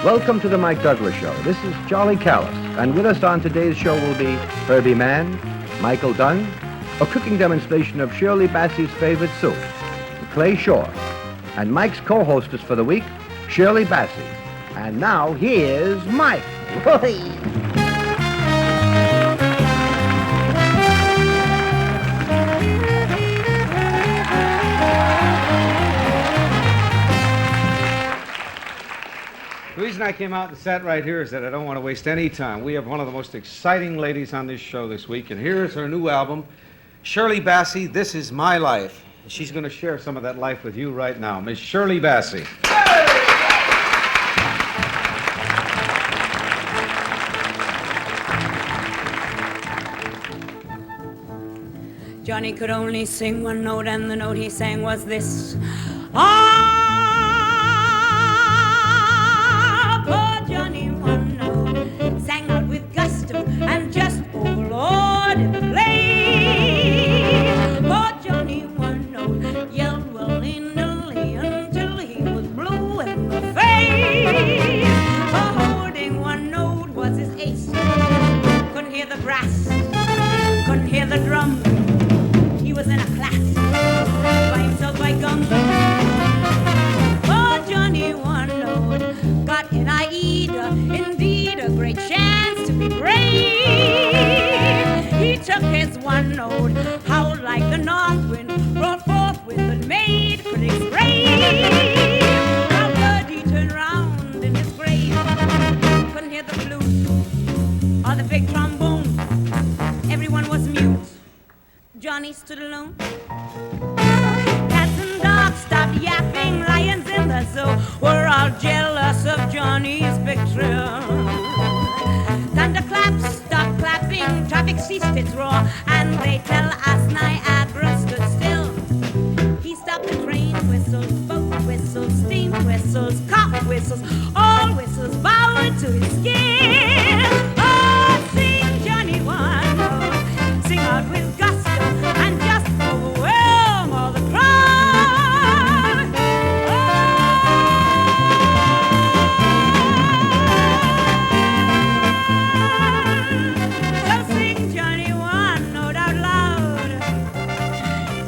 Welcome to the Mike Douglas Show. This is Charlie Callis, and with us on today's show will be Herbie Mann, Michael Dunn, a cooking demonstration of Shirley Bassey's favorite soup, Clay Shore, and Mike's co-hostess for the week, Shirley Bassey. And now, here's Mike. The reason I came out and sat right here is that I don't want to waste any time. We have one of the most exciting ladies on this show this week, and here is her new album, Shirley Bassey, This Is My Life. She's going to share some of that life with you right now. Miss Shirley Bassey. Johnny could only sing one note, and the note he sang was this. Poor Johnny one note, sang out with gusto and just overloaded the place. Poor Johnny one note, yelled willy-nilly until he was blue in the face. For holding one note was his ace. Couldn't hear the brass, couldn't hear the drum. He was in a class by himself by gum. Oh, Johnny one note got in Aida, indeed a great chance to be brave. He took his one note, howled like the north wind, brought forth with it made critics rave. How Birdie turned round in his grave, couldn't hear the flute or the big trombone. Everyone was mute. Johnny stood alone. Cats and dogs stopped yapping. Lions in the zoo were all jealous of Johnny's big thrill. Thunderclaps stopped clapping. Traffic ceased its roar, and they tell us Niagara stood still. He stopped the train whistles, boat whistles, steam whistles, cop whistles. All whistles bowed to his skill. Oh, sing Johnny one note, sing out with gusto. And just overwhelm all the crowd. So sing Johnny one note out loud.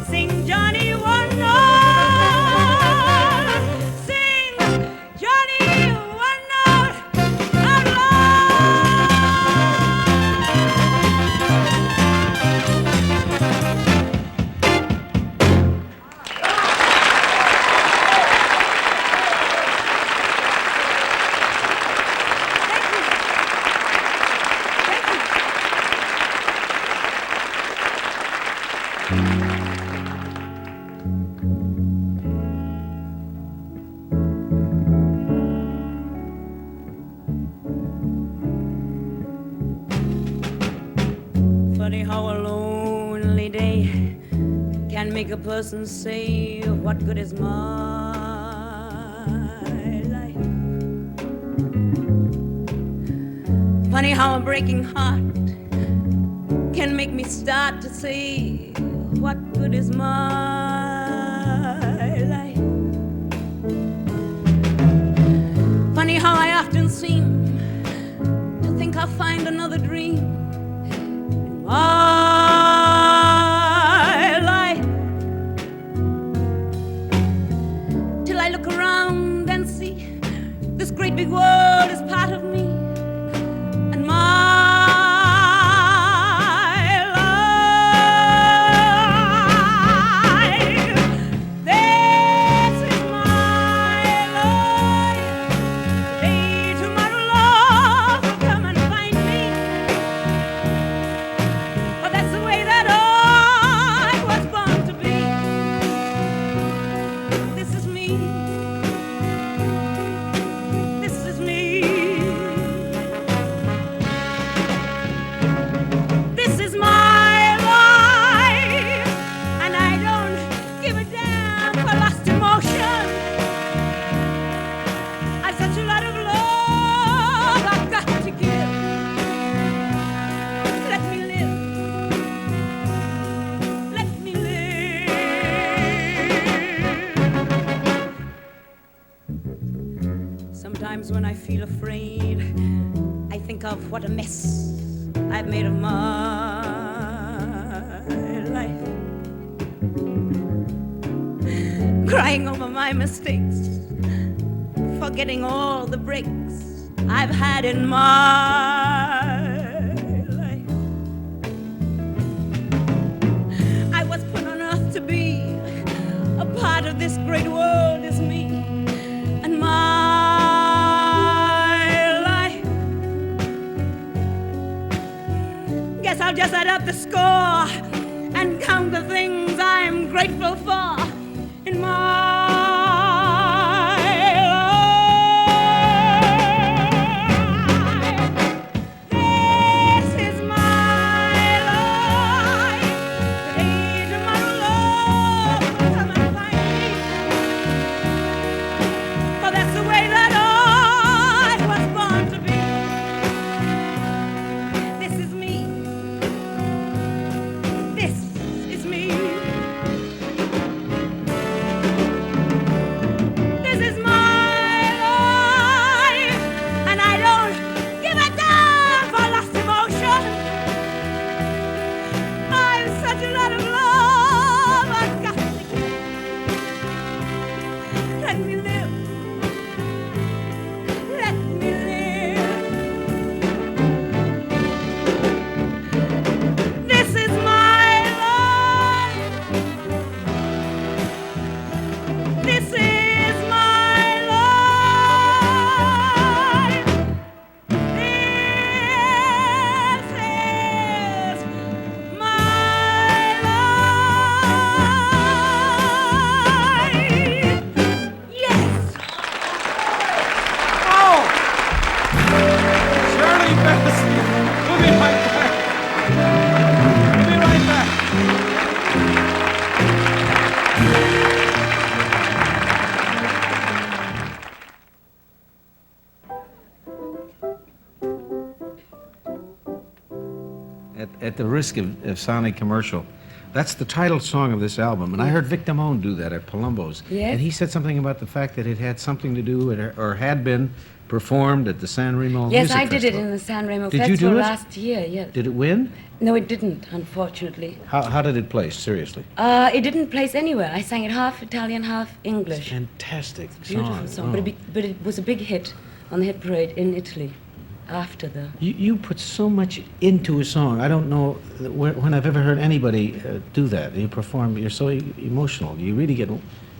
Sing Johnny one note. Sing Johnny one note out Funny how a lonely day can make a person say, what good is my life? Funny how a breaking heart can make me start to say, what good is my life? Funny how I often seem to think I'll find another dream my life, till I look around and see this great big world is part of me, and my life, this is my life. Today, tomorrow, love will come and find me. Oh, that's the way that I was born to be. This is me. This is me. Sometimes when I feel afraid, I think of what a mess I've made of my life. Crying over my mistakes, forgetting all the breaks I've had in my life. I was put on earth to be a part of this great world is me and my life. Guess I'll just add up the score and count the things I'm grateful for in my life. This is my life. The days of my love come and find me. For that's the way that I was born to be. This is me. This is me. This is my life, and I don't give a damn for lost emotion. I've such a lot of love I've got to give. Let me live. Let me live. This is my life. This is my life. This is my life. Yes. Oh! Shirley Bassey. We'll be right back. We'll be right back. At the risk of sounding commercial, that's the title song of this album. And I heard Vic Damone do that at Palumbo's. Yes. And he said something about the fact that it had something to do with, or had been performed at the San Remo Yes, Music I did it Festival. in the San Remo Did you Festival do it? last year, yes. Did it win? No, it didn't, unfortunately. How did it place, seriously? It didn't place anywhere. I sang it half Italian, half English. Fantastic Beautiful song, Oh. but it was a big hit on the hit parade in Italy after the... You put so much into a song. I don't know when I've ever heard anybody do that. You perform, you're so emotional. You really get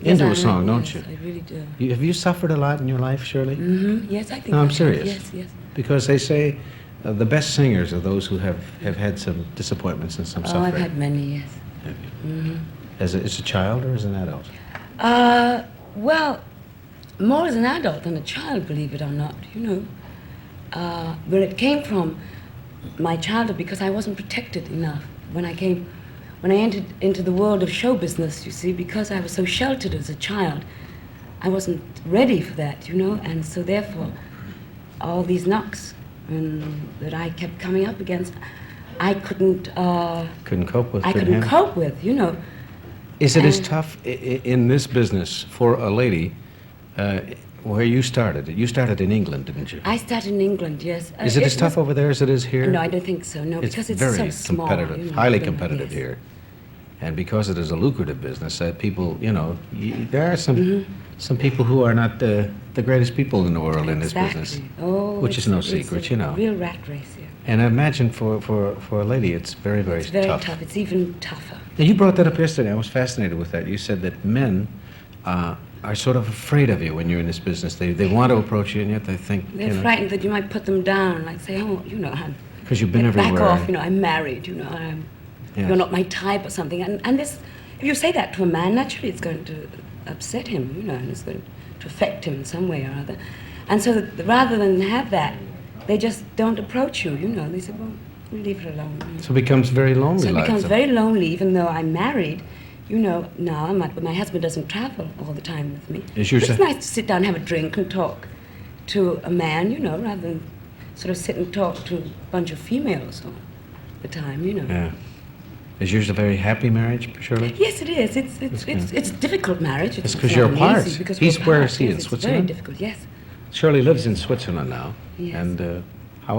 into a song, don't yes, you? I really do. Have you suffered a lot in your life, Shirley? Mm-hmm. Yes, I think No, I'm I have. serious. Yes, yes. Because they say the best singers are those who have had some disappointments and some Oh, suffering. I've had many, yes. Have you? Mm-hmm. As a child or as an adult? Well, more as an adult than a child, believe it or not, you know. Where it came from, my childhood, because I wasn't protected enough when I entered into the world of show business, you see, because I was so sheltered as a child, I wasn't ready for that, you know, and so therefore, all these knocks that I kept coming up against, I couldn't Couldn't cope with? I couldn't cope with, you know. Is it as And- tough in this business for a lady where you started? You started in England, didn't you? I started in England, yes. Is it as tough over there as it is here? No, I don't think so, no, because it's very so small. competitive, you know, highly than- competitive yes. here. And because it is a lucrative business, people, you know, there are some people who are not the greatest people in the world in this business. Oh, which is no secret, it's you know. a real rat race here. And I imagine for a lady, it's very, very, It's very tough. tough. It's even tougher. Now, you brought that up yesterday. I was fascinated with that. You said that men are sort of afraid of you when you're in this business. They want to approach you, and yet they think, They're frightened that you might put them down, like say, oh, you know, because you've been back everywhere. off, you know, I'm married, you know, Yes. you're not my type or something. And this, if you say that to a man, naturally it's going to upset him, you know, and it's going to affect him in some way or other. And so rather than have that, they just don't approach you, you know. They say, well, we'll leave it alone. So it becomes very lonely. So it life. becomes very lonely, even though I'm married. You know, now my husband doesn't travel all the time with me. Is yours It's a- nice to sit down and have a drink and talk to a man, you know, rather than sort of sit and talk to a bunch of females all the time, you know. Yeah. Is yours a very happy marriage, Shirley? Yes, it is. It's a difficult marriage. It's 'cause you're not apart. easy because He's we're where apart. is he, in Yes, it's Switzerland? very difficult. Yes. Shirley lives in Switzerland now. Yes. And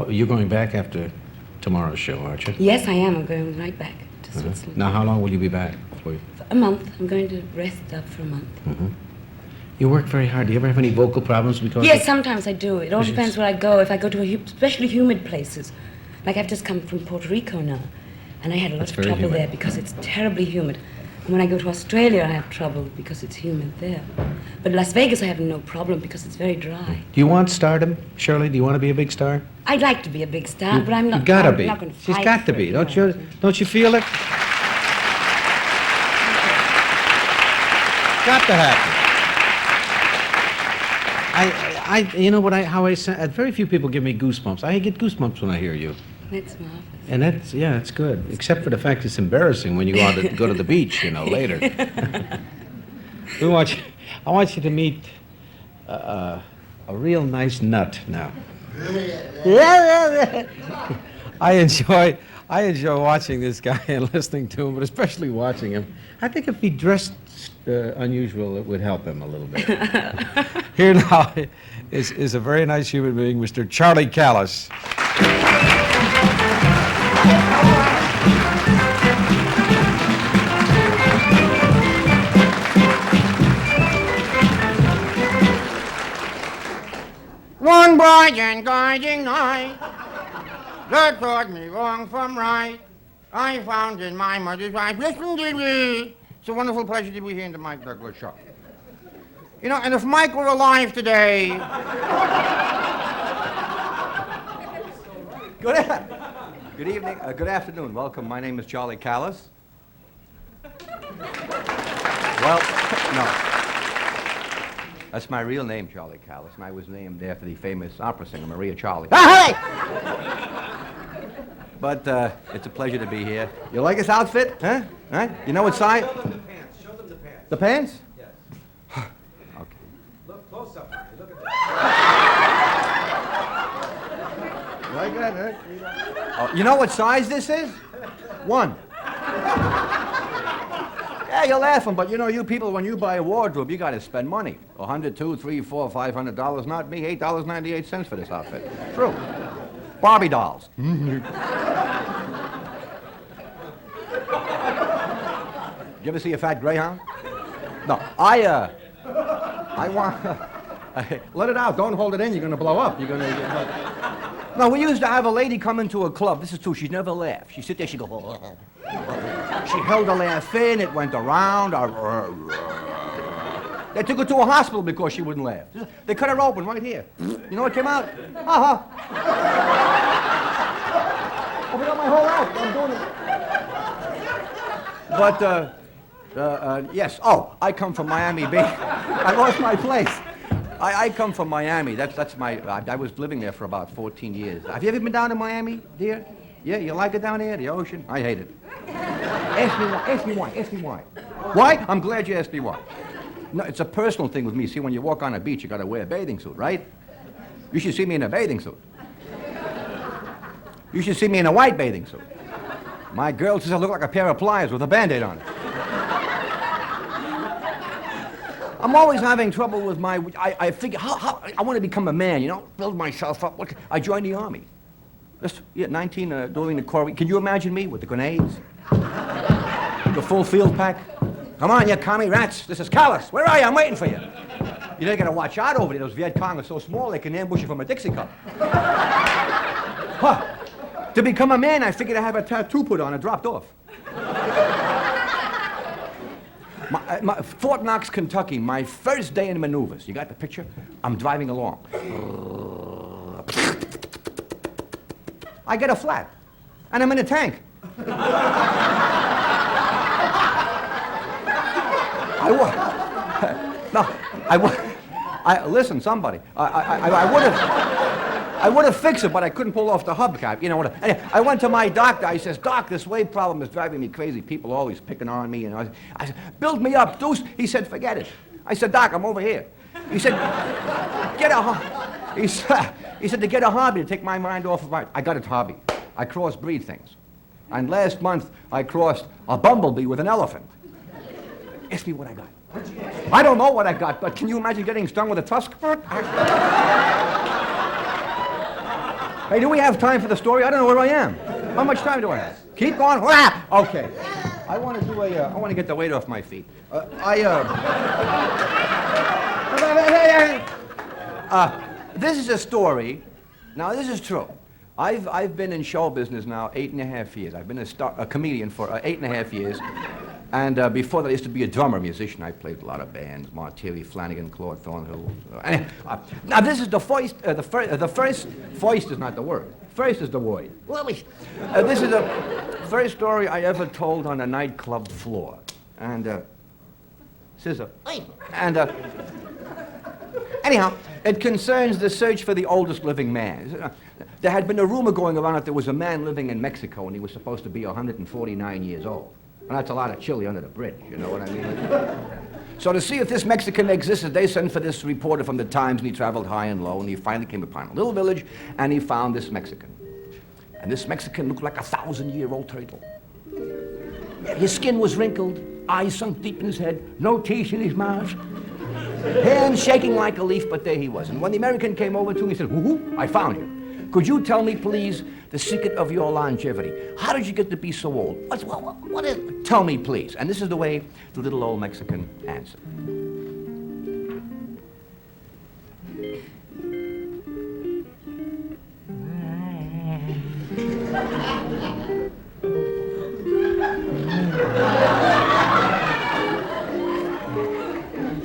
you're going back after tomorrow's show, aren't you? Yes, I am. I'm going right back to Switzerland. Now, how long will you be back for? For a month. I'm going to rest up for a month. You work very hard. Do you ever have any vocal problems because Yes, sometimes I do. It all Yes. depends where I go. If I go to especially humid places, like I've just come from Puerto Rico now, and I had a lot That's of very trouble humid. there because it's terribly humid. And when I go to Australia, I have trouble because it's humid there. But Las Vegas, I have no problem because it's very dry. Do you want stardom, Shirley? Do you want to be a big star? I'd like to be a big star, but I'm not. You gotta I'm be. not gonna She's fight got to for be. it, Don't know. you? Don't you feel it? Got to happen. You know what? Very few people give me goosebumps. I get goosebumps when I hear you, That's marvelous. and that's good. Except for the fact it's embarrassing when you go to the beach, later. I want you to meet a real nice nut now. I enjoy watching this guy and listening to him, but especially watching him. I think if he dressed unusual, it would help him a little bit. Here now is a very nice human being, Mr. Charlie Callis. One bright and guiding night, that taught me wrong from right. I found in my mother's wife, listen to me. It's a wonderful pleasure to be here in the Mike Douglas Show. And if Mike were alive today... Good evening, good afternoon. Welcome. My name is Charlie Callis. Well, no. That's my real name, Charlie Callis, and I was named after the famous opera singer, Maria Charlie. Hey! But it's a pleasure to be here. You like this outfit? Huh? Huh? You know what size? Show them the pants. Show them the pants. The pants? Yes. Okay. Look close up. Look at that. Like that, huh? Oh, you know what size this is? 1. Yeah, you're laughing, but you people, when you buy a wardrobe, you got to spend money. $100, $200, $300, $400, $500. Not me. $8.98 for this outfit. True. Barbie dolls. You ever see a fat greyhound? No, I want... let it out. Don't hold it in. You're going to blow up. No, we used to have a lady come into a club. This is true. She'd never laugh. She'd sit there. She'd go... She held her laugh in. It went around. They took her to a hospital because she wouldn't laugh. They cut her open right here. You know what came out? Open up my whole mouth. I'm doing it. But, yes. Oh, I come from Miami Beach. I lost my place. I come from Miami. That's my... I was living there for about 14 years. Have you ever been down to Miami, dear? Yeah, you like it down there, the ocean? I hate it. Ask me why. Why? I'm glad you asked me why. No, it's a personal thing with me. See, when you walk on a beach, you got to wear a bathing suit, right? You should see me in a bathing suit. You should see me in a white bathing suit. My girl says I look like a pair of pliers with a Band-Aid on it. I'm always having trouble with my... I figure, how I want to become a man, build myself up. I joined the Army. 19, doing the Corps. Can you imagine me with the grenades? The full field pack? Come on, you commie rats. This is Callis. Where are you? I'm waiting for you. You got to watch out over there. Those Viet Cong are so small they can ambush you from a Dixie cup. Huh. To become a man, I figured I'd have a tattoo put on and dropped off. Fort Knox, Kentucky, my first day in maneuvers. You got the picture? I'm driving along. I get a flat, and I'm in a tank. Listen, somebody. I would have fixed it, but I couldn't pull off the hubcap. Anyway, I went to my doctor. I says, Doc, this weight problem is driving me crazy. People are always picking on me. I said, build me up, Deuce. He said, forget it. I said, Doc, I'm over here. He said, he said, to get a hobby, to take my mind off of my... I got a hobby. I crossbreed things. And last month, I crossed a bumblebee with an elephant. Ask me what I got. I don't know what I got, but can you imagine getting stung with a tusk? Hey, do we have time for the story? I don't know where I am. How much time do I have? Keep going? Okay. I want to get the weight off my feet. This is a story. Now, this is true. I've been in show business now 8.5 years. I've been a comedian for 8.5 years. And before that, I used to be a drummer, musician. I played a lot of bands, Monterey, Flanagan, Claude Thornhill. Now, this is the first is not the word. First is the word. This is the first story I ever told on a nightclub floor. And, scissor. And, anyhow, it concerns the search for the oldest living man. There had been a rumor going around that there was a man living in Mexico, and he was supposed to be 149 years old. And that's a lot of chili under the bridge, you know what I mean? So to see if this Mexican existed, they sent for this reporter from the Times, and he traveled high and low, and he finally came upon a little village, and he found this Mexican. And this Mexican looked like a 1,000-year-old turtle. His skin was wrinkled, eyes sunk deep in his head, no teeth in his mouth, hands shaking like a leaf, but there he was. And when the American came over to him, he said, "Woo-hoo, I found you. Could you tell me, please, the secret of your longevity? How did you get to be so old? What is it? Tell me, please." And this is the way the little old Mexican answered.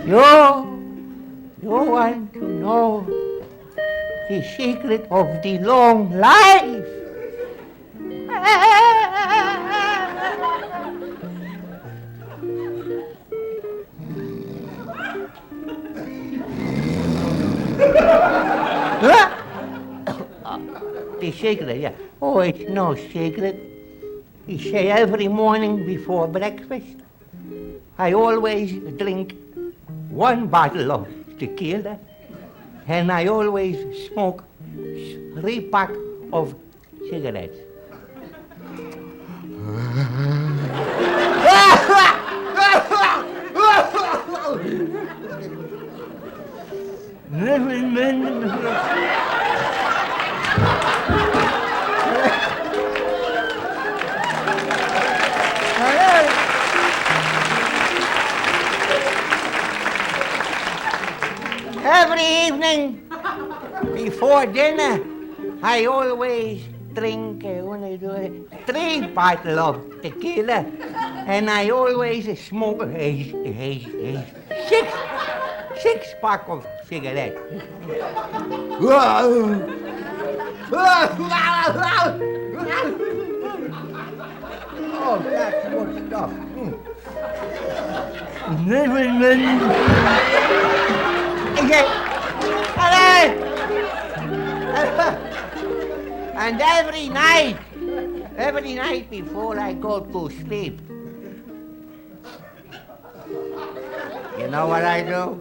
You want to know the secret of the long life? The secret, yeah. Oh, it's no secret. You say every morning before breakfast, I always drink 1 bottle of tequila, and I always smoke 3 packs of cigarettes. Every evening before dinner, I always drink 3 bottles of tequila, and I always smoke 6 packs of cigarettes. Oh, that's good stuff. And every night before I go to sleep, you know what I do?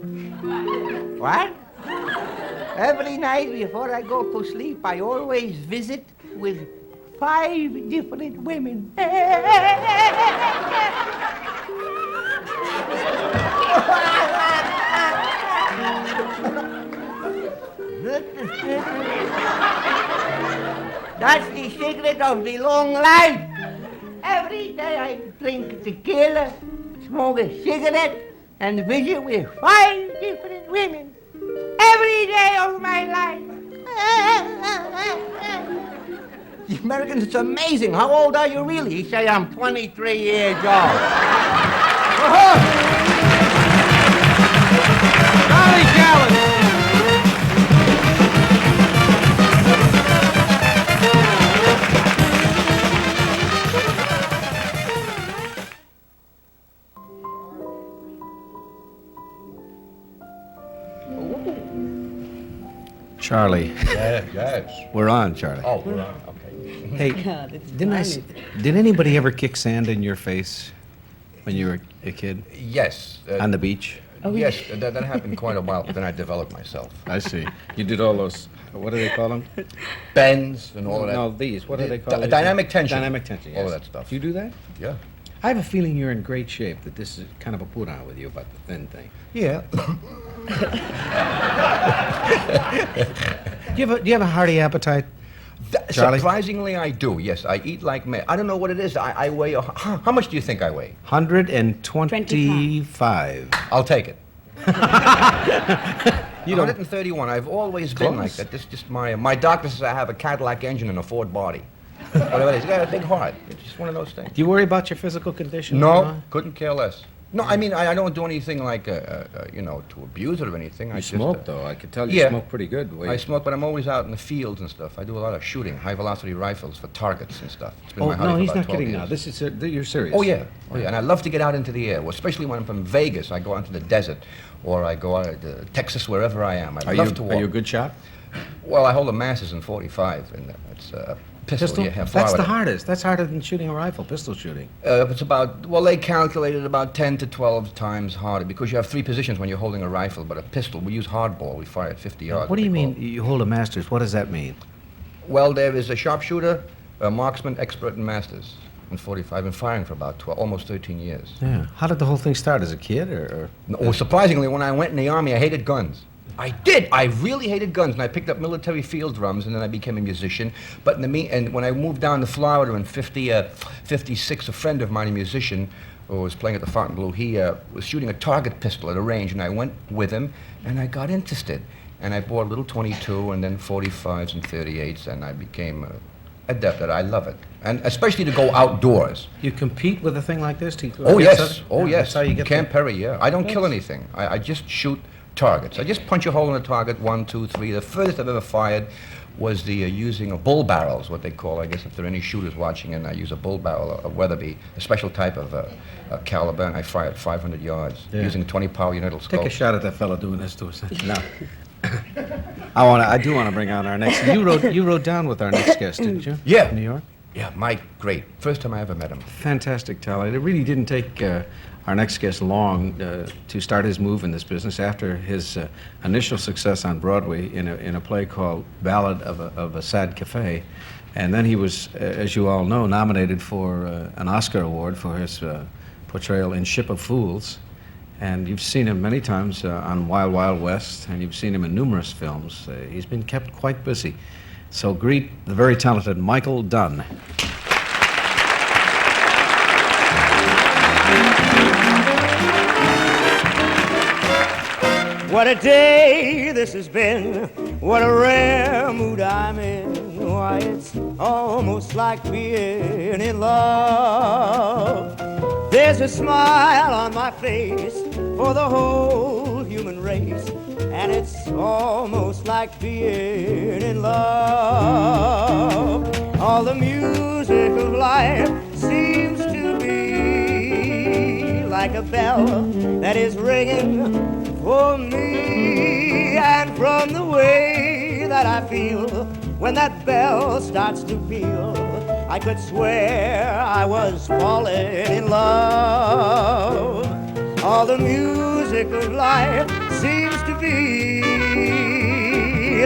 What? Every night before I go to sleep, I always visit with 5 different women. That's the secret of the long life. Every day I drink tequila, smoke a cigarette, and visit with 5 different women. Every day of my life. The Americans, it's amazing. How old are you really? You say I'm 23 years old. Charlie Callis. Charlie. Yes. We're on, Charlie. Oh, we're on. Okay. Hey, did anybody ever kick sand in your face when you were a kid Yes. on the beach? Yes, that happened quite a while, but then I developed myself. I see. You did all those, what do they call them? Bends and all of that. No, these. What do they call these? Dynamic tension. Dynamic tension, yes. All of that stuff. Do you do that? Yeah. I have a feeling you're in great shape, that this is kind of a put-on with you about the thin thing. Yeah. Do you have a hearty appetite? Charlie? Surprisingly, I do. Yes, I eat like me. I don't know what it is. I weigh. How much do you think I weigh? 125. I'll take it. You don't. 131. I've always been like that. This just my doctor says I have a Cadillac engine and a Ford body. Whatever it is, I got a big heart. It's just one of those things. Do you worry about your physical condition? No, couldn't care less. No, I mean, I don't do anything like, you know, to abuse it or anything. You smoke, though. I could tell you smoke pretty good. I smoke, but I'm always out in the fields and stuff. I do a lot of shooting, high-velocity rifles for targets and stuff. It's been my hobby no, for he's about not 12 kidding years. now. This is you're serious. Oh, yeah. Oh, yeah. And I love to get out into the air, well, especially when I'm from Vegas. I go out into the desert, or I go out to Texas, wherever I am. I love to walk. Are you a good shot? Well, I hold a Masters in .45, and it's a pistol. You have That's the Florida. hardest. That's harder than shooting a rifle, pistol shooting. It's about, well, they calculated about 10 to 12 times harder because you have 3 positions when you're holding a rifle, but a pistol, we use hardball. We fire at 50 yards. What do you they mean call. you hold a master's? What does that mean? Well, there is a sharpshooter, a marksman, expert, and masters in .45. I've been firing for about almost 13 years. Yeah. How did the whole thing start? As a kid, or? No, surprisingly, when I went in the Army, I hated guns. I did. I really hated guns, and I picked up military field drums, and then I became a musician. But and when I moved down to Florida in 56, a friend of mine, a musician, who was playing at the Fontainebleau, he was shooting a target pistol at a range, and I went with him, and I got interested. And I bought a little .22, and then .45s and .38s, and I became adept at it. I love it, and especially to go outdoors. You compete with a thing like this? Oh, yes. Oh, Yeah, yes. That's how you get Camp the- Perry, yeah. I don't kill anything. I just shoot targets. I just punch a hole in a target, 1, 2, 3. The furthest I've ever fired was using a bull barrels, what they call, I guess, if there are any shooters watching, and I use a bull barrel, a Weatherby, a special type of a caliber, and I fire at 500 yards using a 20-power unital scope. Take a shot at that fellow doing this to us. No. I do want to bring on our next. You wrote down with our next guest, didn't you? Yeah. New York. Yeah, Mike, great. First time I ever met him. Fantastic talent. It really didn't take our next guest long to start his move in this business after his initial success on Broadway in a play called Ballad of a Sad Cafe. And then he was, as you all know, nominated for an Oscar award for his portrayal in Ship of Fools. And you've seen him many times on Wild Wild West, and you've seen him in numerous films. He's been kept quite busy. So greet the very talented Michael Dunn. What a day this has been, what a rare mood I'm in. Why, it's almost like being in love. There's a smile on my face for the whole human race, and it's almost like being in love. All the music of life seems to be like a bell that is ringing for me, and from the way that I feel when that bell starts to peal, I could swear I was falling in love. All the music of life seems to be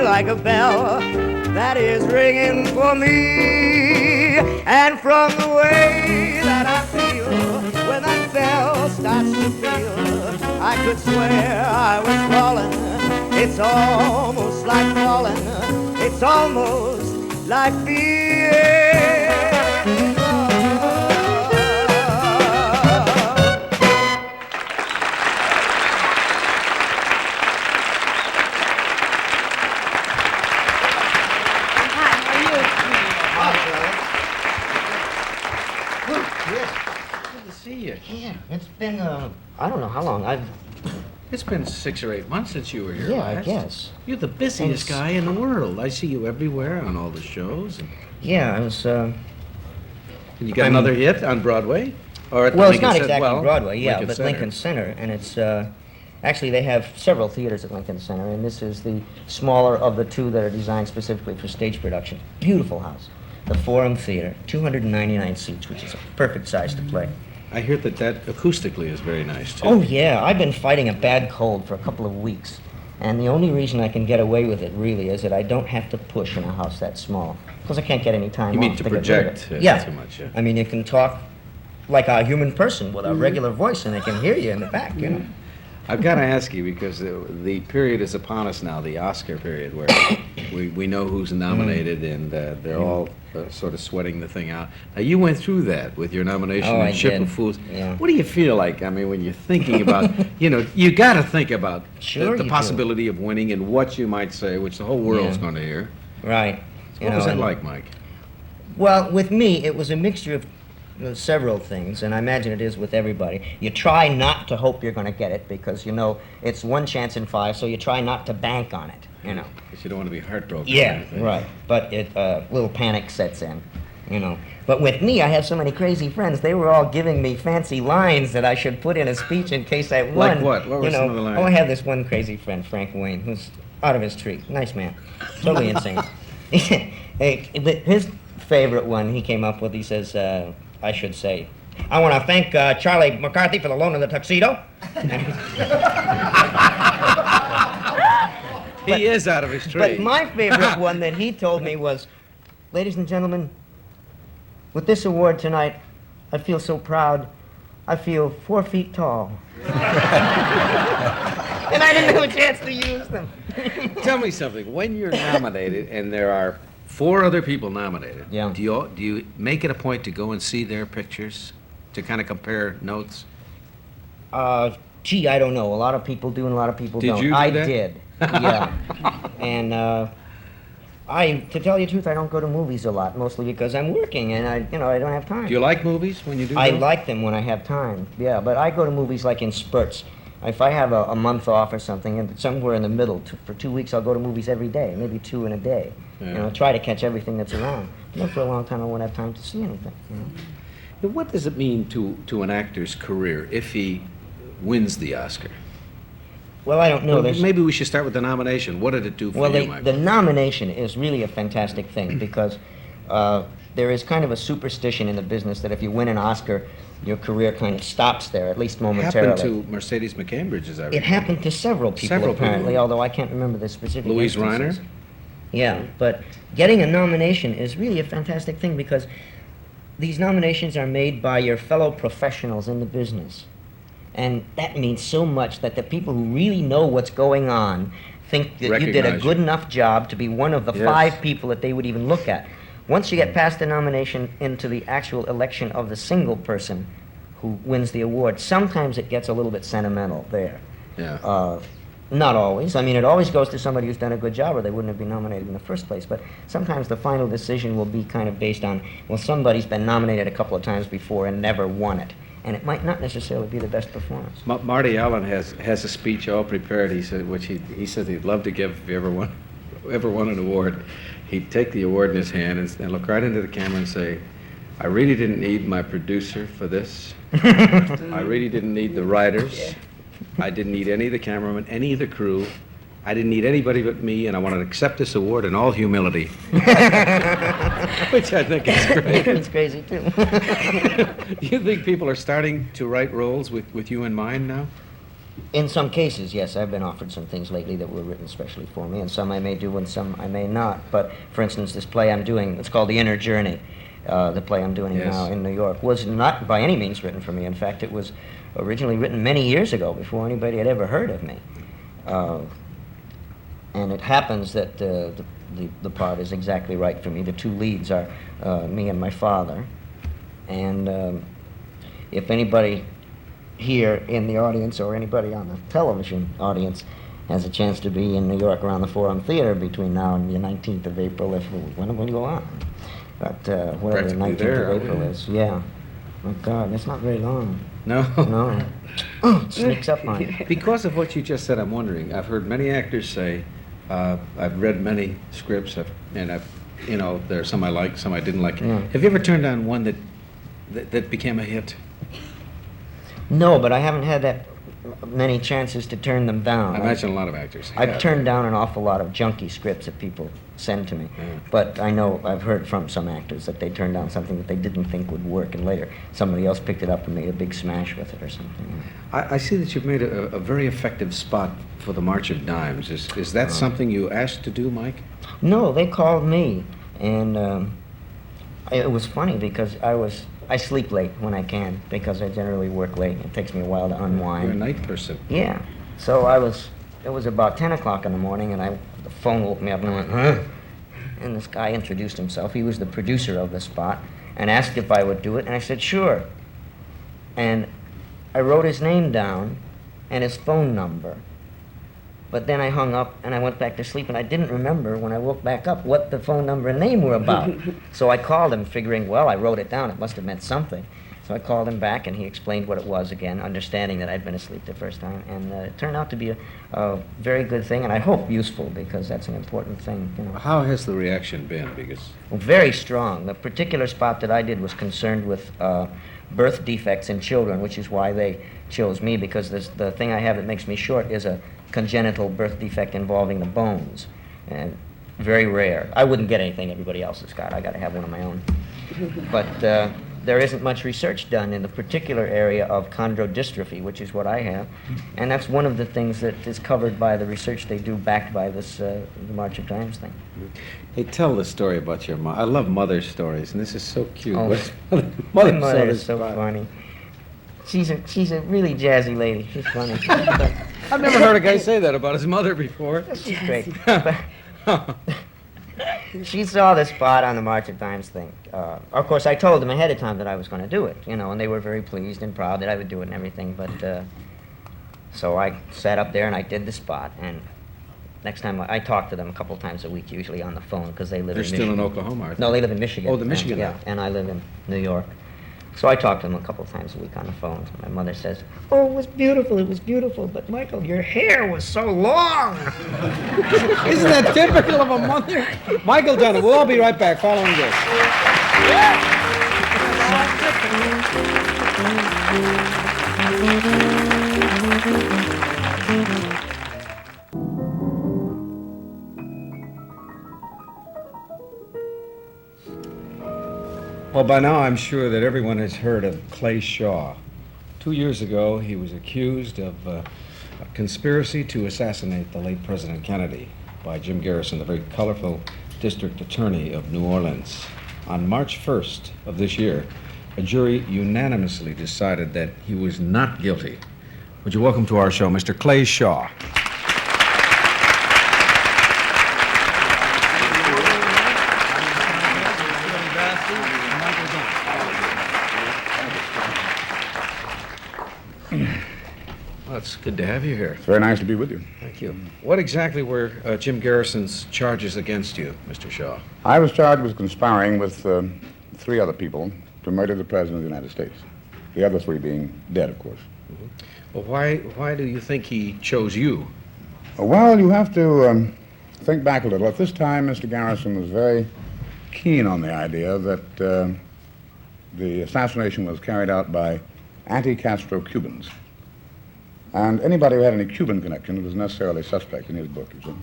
like a bell that is ringing for me, and from the way that I feel when that bell starts to peal, I could swear I was falling. It's almost like falling. It's almost like being in love. Good to see you. Yeah, it's been, I don't know how long. It's been 6 or 8 months since you were here Yeah, last. I guess. You're the busiest And guy in the world. I see you everywhere on all the shows. And Yeah, I was, you got another hit on Broadway? Or at the well, it's Lincoln not Center? exactly Well, Broadway, yeah, Lincoln but Center. Lincoln Center, and it's, actually they have several theaters at Lincoln Center, and this is the smaller of the two that are designed specifically for stage production. Beautiful house. The Forum Theater, 299 seats, which is a perfect size to play. I hear that acoustically is very nice, too. Oh, yeah, I've been fighting a bad cold for a couple of weeks, and the only reason I can get away with it, really, is that I don't have to push in a house that small, because I can't get any time You mean off to get rid of project it. Yeah. too much, yeah. I mean, you can talk like a human person with a regular voice, and they can hear you in the back, you know. I've got to ask you because the period is upon us now, the Oscar period, where we know who's nominated and they're all sort of sweating the thing out. Now, you went through that with your nomination Oh, I in Ship did. of Fools. Yeah. What do you feel like? I mean, when you're thinking about, you got to think about Sure the you do. possibility of winning and what you might say, which the whole world's Yeah. going to hear. Right. You What was know, that and- like, Mike? Well, with me, it was a mixture of several things, and I imagine it is with everybody. You try not to hope you're going to get it because you know it's one chance in 5, so you try not to bank on it, you know. Because you don't want to be heartbroken. or Yeah, anything. right. But it little panic sets in, you know. But with me, I have so many crazy friends. They were all giving me fancy lines that I should put in a speech in case I won. Like what? What were you know, some of the lines? Oh, I have this one crazy friend, Frank Wayne, who's out of his tree. Nice man. Totally insane. His favorite one he came up with, he says, I should say, I want to thank Charlie McCarthy for the loan of the tuxedo. He is out of his tree. But my favorite one that he told me was, ladies and gentlemen, with this award tonight, I feel so proud. I feel 4 feet tall. And I didn't have a chance to use them. Tell me something. When you're nominated and there are 4 other people nominated, Yeah. do you make it a point to go and see their pictures to kind of compare notes? Gee, I don't know. A lot of people do and a lot of people Did don't. you do I that? did, yeah. And to tell you the truth, I don't go to movies a lot, mostly because I'm working and I don't have time. Do you like movies when you do I them? like them when I have time, yeah, but I go to movies like in spurts. If I have a month off or something, and somewhere in the middle, for 2 weeks, I'll go to movies every day, maybe 2 in a day. Yeah. You know, try to catch everything that's around. And then for a long time, I won't have time to see anything. You know? Now, what does it mean to an actor's career if he wins the Oscar? Well, I don't know. Well, There's- maybe we should start with the nomination. What did it do for Well, you, Mike? the nomination is really a fantastic thing because there is kind of a superstition in the business that if you win an Oscar, your career kind of stops there, at least momentarily. happened to Mercedes McCambridge, as I recall. It happened to several people, Several people. apparently, although I can't remember the specific Louise instances. Reiner? Yeah, but getting a nomination is really a fantastic thing because these nominations are made by your fellow professionals in the business. And that means so much that the people who really know what's going on think that you did a Recognize good you. enough job to be one of the Yes. 5 people that they would even look at. Once you get past the nomination into the actual election of the single person who wins the award, sometimes it gets a little bit sentimental there. Yeah. Not always. I mean, it always goes to somebody who's done a good job or they wouldn't have been nominated in the first place. But sometimes the final decision will be kind of based on, well, somebody's been nominated a couple of times before and never won it. And it might not necessarily be the best performance. Marty Allen has a speech all prepared. He said, which he says he'd love to give if he ever won an award. He'd take the award in his hand and look right into the camera and say, "I really didn't need my producer for this. I really didn't need the writers. I didn't need any of the cameramen, any of the crew. I didn't need anybody but me, and I want to accept this award in all humility." Which I think is great. It's crazy, too. Do you think people are starting to write roles with you in mind now? In some cases, yes. I've been offered some things lately that were written especially for me, and some I may do and some I may not. But, for instance, this play I'm doing, it's called The Inner Journey. The play I'm doing Yes. now in New York was not by any means written for me. In fact, it was originally written many years ago before anybody had ever heard of me. And it happens that the part is exactly right for me. The 2 leads are me and my father. And if anybody here in the audience or anybody on the television audience has a chance to be in New York around the Forum Theater between now and the 19th of April, when will you go on? But whatever the Practically 19th there, of April is, yeah. Oh God, that's not very long. No. No. It sneaks up on you. Because of what you just said, I'm wondering. I've heard many actors say, I've read many scripts, there are some I like, some I didn't like. Yeah. Have you ever turned on one that became a hit? No, but I haven't had that many chances to turn them down. I imagine a lot of actors I've have. turned down an awful lot of junky scripts that people send to me. Yeah. But I know I've heard from some actors that they turned down something that they didn't think would work, and later somebody else picked it up and made a big smash with it or something. I see that you've made a very effective spot for the March of Dimes. Is that something you asked to do, Mike? No, they called me, and it was funny because I I sleep late when I can because I generally work late. It takes me a while to unwind. You're a night person. Yeah. So it was about 10 o'clock in the morning, and the phone woke me up, and I went, huh? And this guy introduced himself. He was the producer of the spot, and asked if I would do it, and I said, sure. And I wrote his name down and his phone number. But then I hung up, and I went back to sleep, and I didn't remember when I woke back up what the phone number and name were about. So I called him, figuring, well, I wrote it down. It must have meant something. So I called him back, and he explained what it was again, understanding that I'd been asleep the first time. And it turned out to be a very good thing, and I hope useful, because that's an important thing, you know. How has the reaction been? Because Well, very strong. The particular spot that I did was concerned with birth defects in children, which is why they chose me, because the thing I have that makes me short is a congenital birth defect involving the bones, and very rare. I wouldn't get anything everybody else has got. I got to have one of my own. But there isn't much research done in the particular area of chondrodystrophy, which is what I have, and that's one of the things that is covered by the research they do, backed by this the March of Dimes thing. hey, tell the story about your mom. I love mother's stories, and this is so cute. Oh, What's My mother's mother is so story? funny. She's a really jazzy lady. She's funny. I've never heard a guy say that about his mother before. She's great. She saw the spot on the March of Dimes thing. Of course, I told them ahead of time that I was going to do it, you know, and they were very pleased and proud that I would do it and everything. But so I sat up there and I did the spot. And next time I talk to them a couple times a week, usually on the phone, because they live They're in still Michigan. in Oklahoma, aren't they? No, they live in Michigan. Oh, the Michigan Yeah, now. and I live in New York. So I talk to them a couple times a week on the phone. My mother says, "Oh, it was beautiful, but Michael, your hair was so long." Isn't that typical of a mother? Michael Dunn, we'll all be right back following this. Well, by now I'm sure that everyone has heard of Clay Shaw. 2 years ago, he was accused of a conspiracy to assassinate the late President Kennedy by Jim Garrison, the very colorful district attorney of New Orleans. On March 1st of this year, a jury unanimously decided that he was not guilty. Would you welcome to our show Mr. Clay Shaw? Well, it's good to have you here. It's very nice to be with you. Thank you. What exactly were Jim Garrison's charges against you, Mr. Shaw? I was charged with conspiring with 3 other people to murder the President of the United States. The other 3 being dead, of course. Well, why do you think he chose you? Well, you have to think back a little. At this time, Mr. Garrison was very keen on the idea that the assassination was carried out by anti-Castro Cubans. And anybody who had any Cuban connection was necessarily suspect in his book, you see.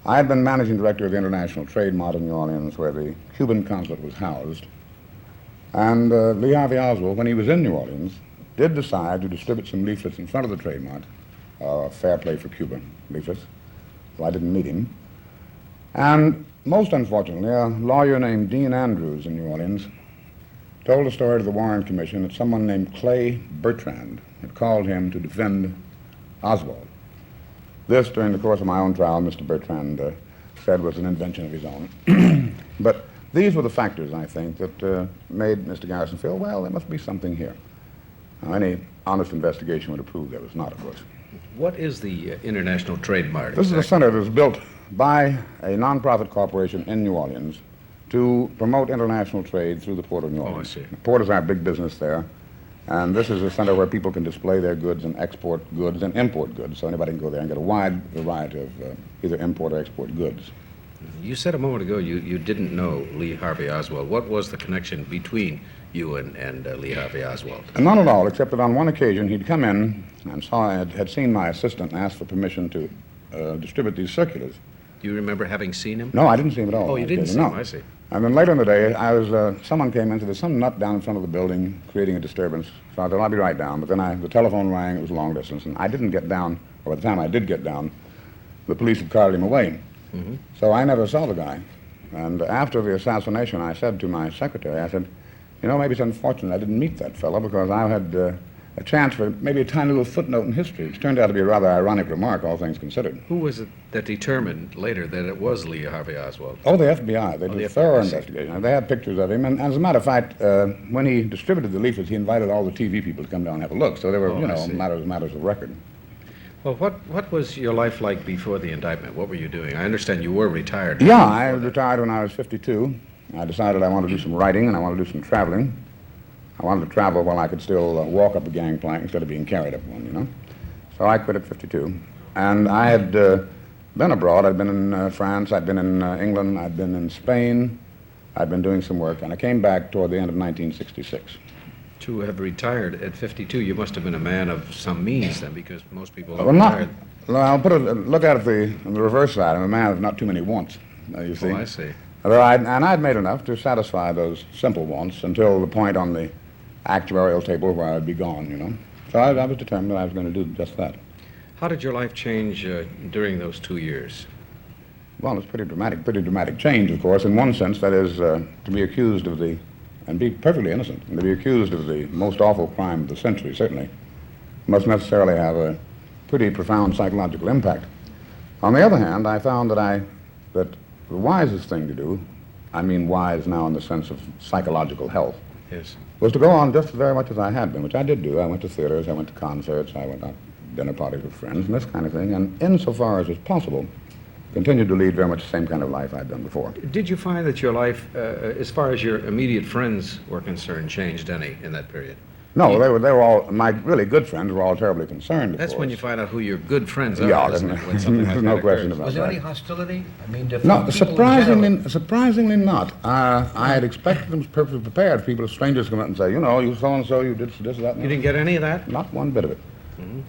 I had been managing director of the International Trade Mart in New Orleans, where the Cuban consulate was housed. And Lee Harvey Oswald, when he was in New Orleans, did decide to distribute some leaflets in front of the Trade Mart, Fair Play for Cuba leaflets, so I didn't meet him. And most unfortunately, a lawyer named Dean Andrews in New Orleans told a story to the Warren Commission that someone named Clay Bertrand had called him to defend Oswald. This, during the course of my own trial, Mr. Bertrand said was an invention of his own. But these were the factors, I think, that made Mr. Garrison feel, well, there must be something here. Now, any honest investigation would have proved there was not, of course. What is the International Trade Mart? This is a center that was built by a nonprofit corporation in New Orleans to promote international trade through the port of New Orleans. I see. The port is our big business there, and this is a center where people can display their goods and export goods and import goods, so anybody can go there and get a wide variety of either import or export goods. You said a moment ago you didn't know Lee Harvey Oswald. What was the connection between you and Lee Harvey Oswald? And none at all, except that on one occasion he'd come in and had seen my assistant and asked for permission to distribute these circulars. Do you remember having seen him? No, I didn't see him at all. Oh, you didn't see no. him, I see. And then later in the day, someone came in and said, there's some nut down in front of the building creating a disturbance. So I thought, I'll be right down. But then the telephone rang, it was long distance, and I didn't get down, or by the time I did get down, the police had carted him away. Mm-hmm. So I never saw the guy. And after the assassination, I said to my secretary, I said, You know, maybe it's unfortunate I didn't meet that fellow because I had a chance for maybe a tiny little footnote in history, which turned out to be a rather ironic remark, all things considered. Who was it that determined later that it was Lee Harvey Oswald? Oh, the FBI. They did the a thorough FBI. investigation. They had pictures of him. And as a matter of fact, when he distributed the leaflets, he invited all the TV people to come down and have a look. So they were, Oh, you I know, see. matters of record. Well, what was your life like before the indictment? What were you doing? I understand you were retired. Yeah, I retired when I was 52. I decided I wanted to do some writing and I wanted to do some traveling. I wanted to travel while I could still walk up a gangplank instead of being carried up one, you know. So I quit at 52. And I had been abroad. I'd been in France, I'd been in England, I'd been in Spain. I'd been doing some work, and I came back toward the end of 1966. To have retired at 52, you must have been a man of some means then, because most people Well, not. retired. Well, I'll look at it on the reverse side. I'm a man of not too many wants, you see. Oh, I see. Although I'd made enough to satisfy those simple wants until the point on the actuarial table where I'd be gone, you know. So I was determined that I was going to do just that. How did your life change during those 2 years? Well, it's pretty dramatic change, of course, in one sense, that is, to be accused of and be perfectly innocent, and to be accused of the most awful crime of the century, certainly, must necessarily have a pretty profound psychological impact. On the other hand, I found that the wisest thing to do, I mean wise now in the sense of psychological health, Yes. was to go on just very much as I had been, which I did do. I went to theaters, I went to concerts, I went out to dinner parties with friends, and this kind of thing, and insofar as was possible, continued to lead very much the same kind of life I'd done before. Did you find that your life, as far as your immediate friends were concerned, changed any in that period? No, they were all, my really good friends were all terribly concerned, of That's course. when you find out who your good friends are, Yeah, isn't it? When something like there's no that question occurs. about Was there that. any hostility? I mean, from No, people in surprisingly not. I had expected them perfectly prepared. People, strangers come up and say, you know, you so-and-so, you did this, that, and You didn't get any of that? Not one bit of it.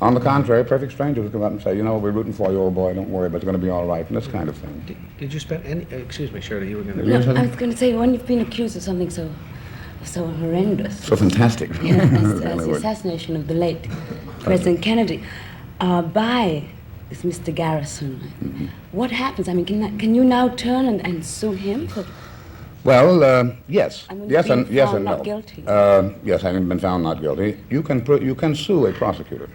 On the contrary, perfect strangers would come up and say, you know, we're rooting for you, old boy, don't worry, but it's going to be all right, and this kind of thing. Did you spend any... excuse me, Shirley, you were going to... Yes, No, I was going to say, when you've been accused of something so horrendous, So fantastic. you know, as That's the the word. assassination of the late President Kennedy by this Mr. Garrison, what happens? I mean, can you now turn and sue him for... Well, yes. I mean, Yes being and yes found and not no. guilty. Yes, having been found not guilty, you can sue a prosecutor,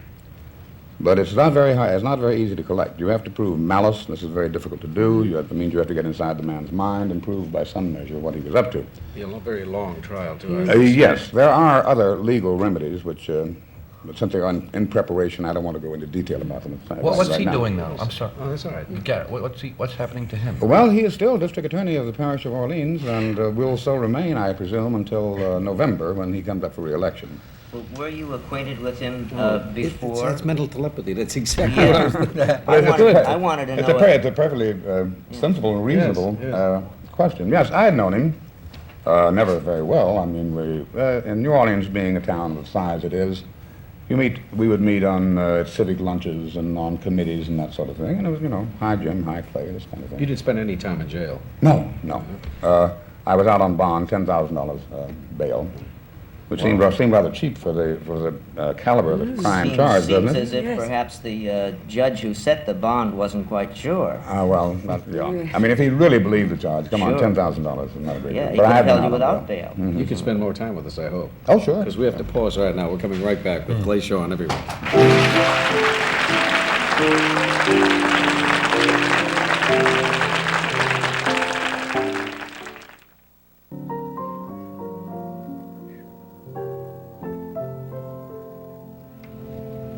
but it's not very high. It's not very easy to collect. You have to prove malice. This is very difficult to do. That means you have to get inside the man's mind and prove by some measure what he was up to. Be a very long trial, too. I understand. Yes, there are other legal remedies which, but since they're in preparation, I don't want to go into detail about them. What's right he now. doing now? I'm sorry. Oh, that's all right. Garrett, what's happening to him? Well, he is still district attorney of the parish of Orleans, and will so remain, I presume, until November when he comes up for re-election. Well, were you acquainted with him before? That's mental telepathy. That's exactly what I was... I wanted to know... It's a perfectly sensible and reasonable Yes, question. Yes, I had known him, never very well. I mean, in New Orleans being a town of the size it is, we would meet on civic lunches and on committees and that sort of thing. And it was, you know, high gym, high clay, this kind of thing. You didn't spend any time in jail. No. I was out on bond, $10,000 bail, which seemed rather cheap for the caliber of the crime charged, doesn't Seems it? as if perhaps the judge who set the bond wasn't quite sure. Yeah. I mean, if he really believed the charge, come on, Sure. $10,000 is not a great Yeah, deal. he But I could had have been held you out on without bail. bail. You could spend more time with us, I hope. Oh, sure. Because we have to pause right now. We're coming right back with Clay Shaw and everyone.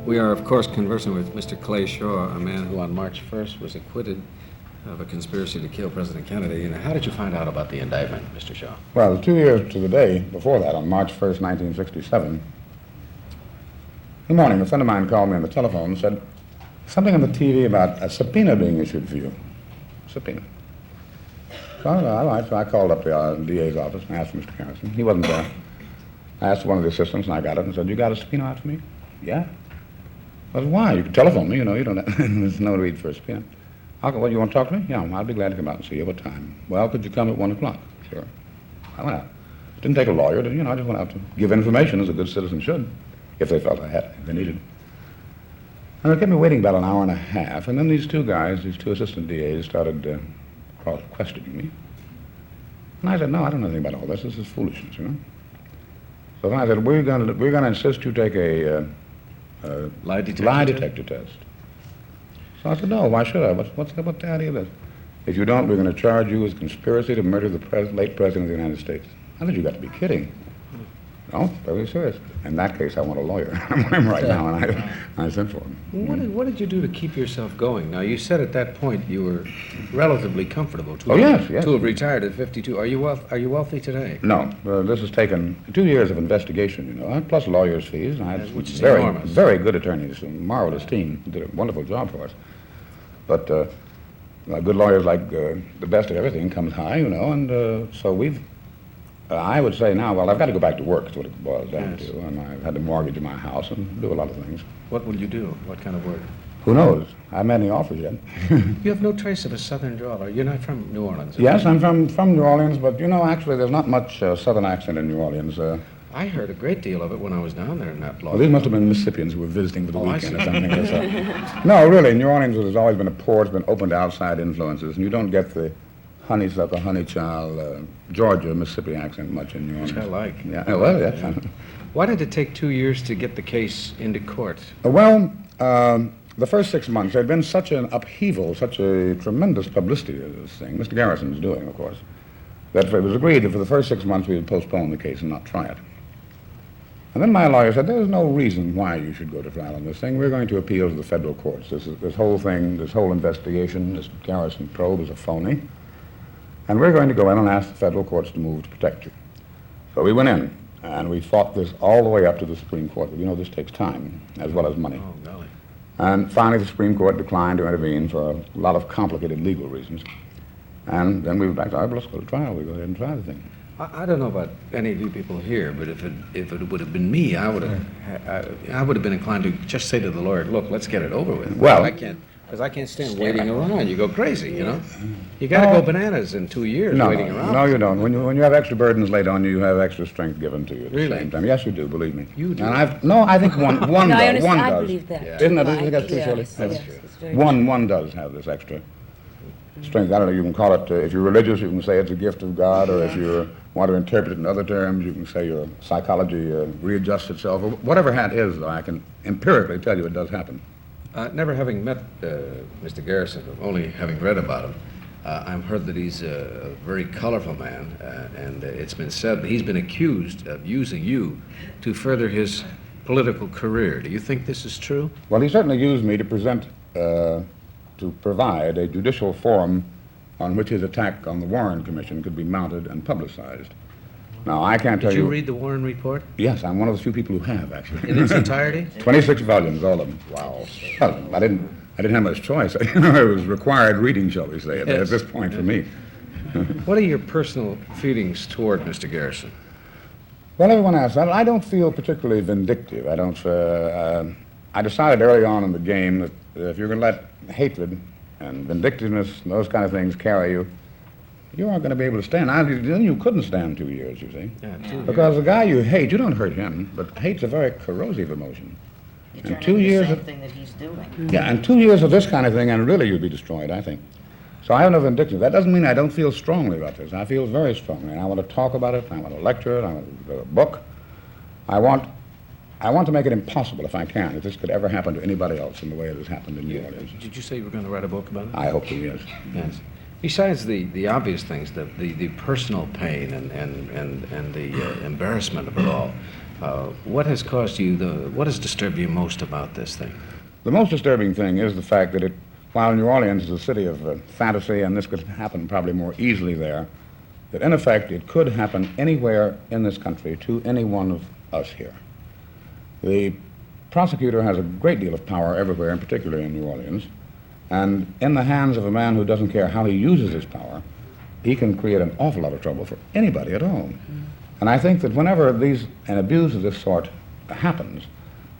We are, of course, conversing with Mr. Clay Shaw, a man who on March 1st was acquitted of a conspiracy to kill President Kennedy. And how did you find out about the indictment, Mr. Shaw? Well, 2 years to the day before that, on March 1st, 1967, in the morning, a friend of mine called me on the telephone and said, something on the TV about a subpoena being issued for you. Subpoena. So, all right, so I called up the DA's office and asked Mr. Harrison. He wasn't there. I asked one of the assistants, and I got it, and said, you got a subpoena out for me? Yeah. Well, why? You can telephone me, you know, you don't have, there's no need for a subpoena. Well, you want to talk to me? Yeah, I'll be glad to come out and see you. What time? Well, could you come at 1 o'clock? Sure. I went out. It didn't take a lawyer, you know, I just went out to give information as a good citizen should, if they felt if they needed. And they kept me waiting about an hour and a half, and then these two guys, these two assistant DAs, started questioning me. And I said, no, I don't know anything about all this. This is foolishness, you know. So then I said, we're going to insist you take a Lie detector test. So I said, no, why should I? What's the idea of this? If you don't, we're going to charge you with conspiracy to murder the late President of the United States. I said, you got to be kidding. No, very serious. In that case, I want a lawyer. I'm with him right now, and I sent for him. What did you do to keep yourself going? Now, you said at that point you were relatively comfortable to, yes. to have retired at 52. Are you wealthy today? No, this has taken 2 years of investigation, you know, plus lawyers' fees. And I had Which is very, enormous. very good attorneys, a marvelous team, who did a wonderful job for us. But good lawyers like the best of everything comes high, you know, and so we've. I would say now, well, I've got to go back to work, is what it boils down to, and I've had to mortgage my house and do a lot of things. What will you do? What kind of work? Who knows? I haven't had any offers yet. You have no trace of a southern drawl. You're not from New Orleans. Yes, I'm from New Orleans, but, you know, actually, there's not much southern accent in New Orleans. I heard a great deal of it when I was down there not long. Well, these must have been Mississippians who were visiting for the I weekend see. or something. No, really, New Orleans has always been a port, it's been open to outside influences, and you don't get the honeysuckle, honey child, Georgia, Mississippi accent much in New Orleans. Which I like. Yeah, well, that's... Why did it take 2 years to get the case into court? Well, the first 6 months, there had been such an upheaval, such a tremendous publicity of this thing, Mr. Garrison's doing, of course, that it was agreed that for the first 6 months we would postpone the case and not try it. And then my lawyer said, there's no reason why you should go to trial on this thing. We're going to appeal to the federal courts. This whole thing, this whole investigation, this Garrison probe is a phony. And we're going to go in and ask the federal courts to move to protect you. So we went in, and we fought this all the way up to the Supreme Court. But you know, this takes time, as well as money. Oh, golly. And finally, the Supreme Court declined to intervene for a lot of complicated legal reasons. And then we went back to, all right, let's go to trial. We go ahead and try the thing. I don't know about any of you people here, but if it would have been me, I would have been inclined to just say to the lawyer, look, let's get it over with. Well- Because I can't stand waiting around. You go crazy, you know? You got to go bananas in 2 years waiting around. No, you don't. When you have extra burdens laid on you, you have extra strength given to you at Really? the same time. Yes, you do, believe me. You do? And I think one No, I does. understand. One I does. believe that. Yeah. Isn't that, Right. that's true, Yes, Shirley? yes, it's very One does have this extra strength. I don't know, you can call it, if you're religious, you can say it's a gift of God, or if you want to interpret it in other terms, you can say your psychology readjusts itself, or whatever hat is, though, I can empirically tell you it does happen. Never having met Mr. Garrison, only having read about him, I've heard that he's a very colorful man, and it's been said that he's been accused of using you to further his political career. Do you think this is true? Well, he certainly used me to to provide a judicial forum on which his attack on the Warren Commission could be mounted and publicized. Now, I can't tell Did you... you read the Warren report Yes, I'm one of the few people who have, actually. in its entirety? 26 volumes, all of them. Wow. Well, I didn't have much choice. It was required reading, shall we say, at this point for me. What are your personal feelings toward Mr. Garrison? Well, everyone asks. I don't feel particularly vindictive. I decided early on in the game that if you're going to let hatred and vindictiveness and those kind of things carry you, you aren't going to be able to stand. Then you couldn't stand 2 years, you see. Yeah, 2 years. Because the guy you hate, you don't hurt him, but hate's a very corrosive emotion. You're And doing 2 years the same of- thing that he's doing. Yeah, and 2 years of this kind of thing, and really you'd be destroyed, I think. So I have no vindictiveness. That doesn't mean I don't feel strongly about this. I feel very strongly, and I want to talk about it. I want to lecture it. I want to do a book. I want to make it impossible, if I can, if this could ever happen to anybody else in the way it has happened in New Orleans. Did you say you were going to write a book about it? I hope so, yes. Yes. Besides the obvious things, the personal pain and the embarrassment of it all, what has what has disturbed you most about this thing? The most disturbing thing is the fact that while New Orleans is a city of fantasy, and this could happen probably more easily there, that in effect it could happen anywhere in this country to any one of us here. The prosecutor has a great deal of power everywhere, and particularly in New Orleans, and in the hands of a man who doesn't care how he uses his power, he can create an awful lot of trouble for anybody at all. And I think that whenever an abuse of this sort happens,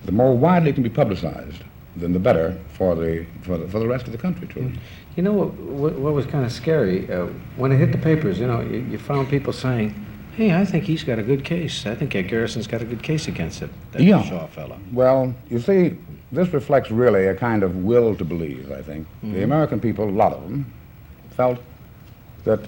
the more widely it can be publicized, then the better for the rest of the country, truly. You know what was kind of scary? When it hit the papers, you found people saying, hey, I think he's got a good case. I think Garrison's got a good case against it, that Shaw fellow. Well, you see, this reflects really a kind of will to believe, I think. The American people, a lot of them, felt that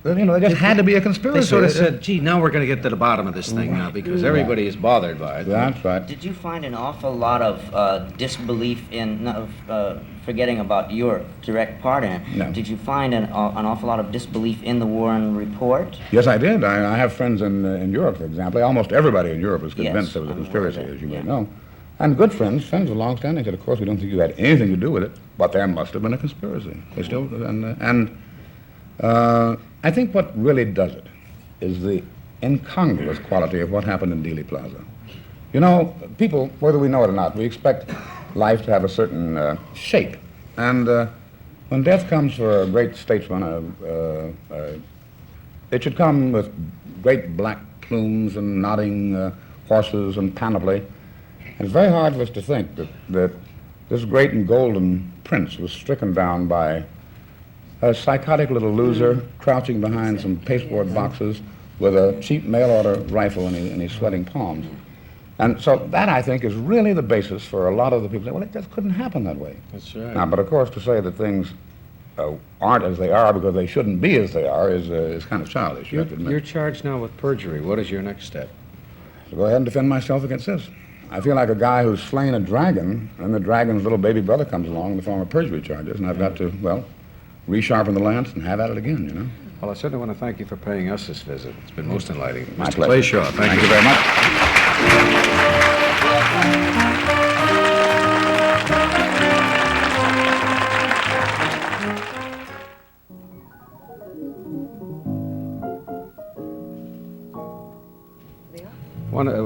You know, there just had to be a conspiracy. They sort of said, gee, now we're going to get to the bottom of this thing now because everybody is bothered by it. That's right. Did you find an awful lot of disbelief in, forgetting about your direct part in it, No. did you find an awful lot of disbelief in the Warren report? Yes, I did. I have friends in Europe, for example. Almost everybody in Europe is convinced Yes, there was a I'm conspiracy, aware of that, as you may yeah. know. And good friends with long-standing, said, of course, we don't think you had anything to do with it, but there must have been a conspiracy. They still, I think what really does it is the incongruous quality of what happened in Dealey Plaza. You know, people, whether we know it or not, we expect life to have a certain shape. And when death comes for a great statesman, it should come with great black plumes and nodding horses and panoply. And it's very hard for us to think that this great and golden prince was stricken down by a psychotic little loser crouching behind some pasteboard boxes with a cheap mail-order rifle in his sweating palms. And so that, I think, is really the basis for a lot of the people saying, well, it just couldn't happen that way. That's right. Now, but of course, to say that things aren't as they are because they shouldn't be as they are is kind of childish. You have to admit. You're charged now with perjury. What is your next step? So go ahead and defend myself against this. I feel like a guy who's slain a dragon, and the dragon's little baby brother comes along in the form of perjury charges, and I've got to, well, resharpen the lance and have at it again, you know. Well, I certainly want to thank you for paying us this visit. It's been most enlightening. My Mr. pleasure. Clayshaw, thank you you. very much.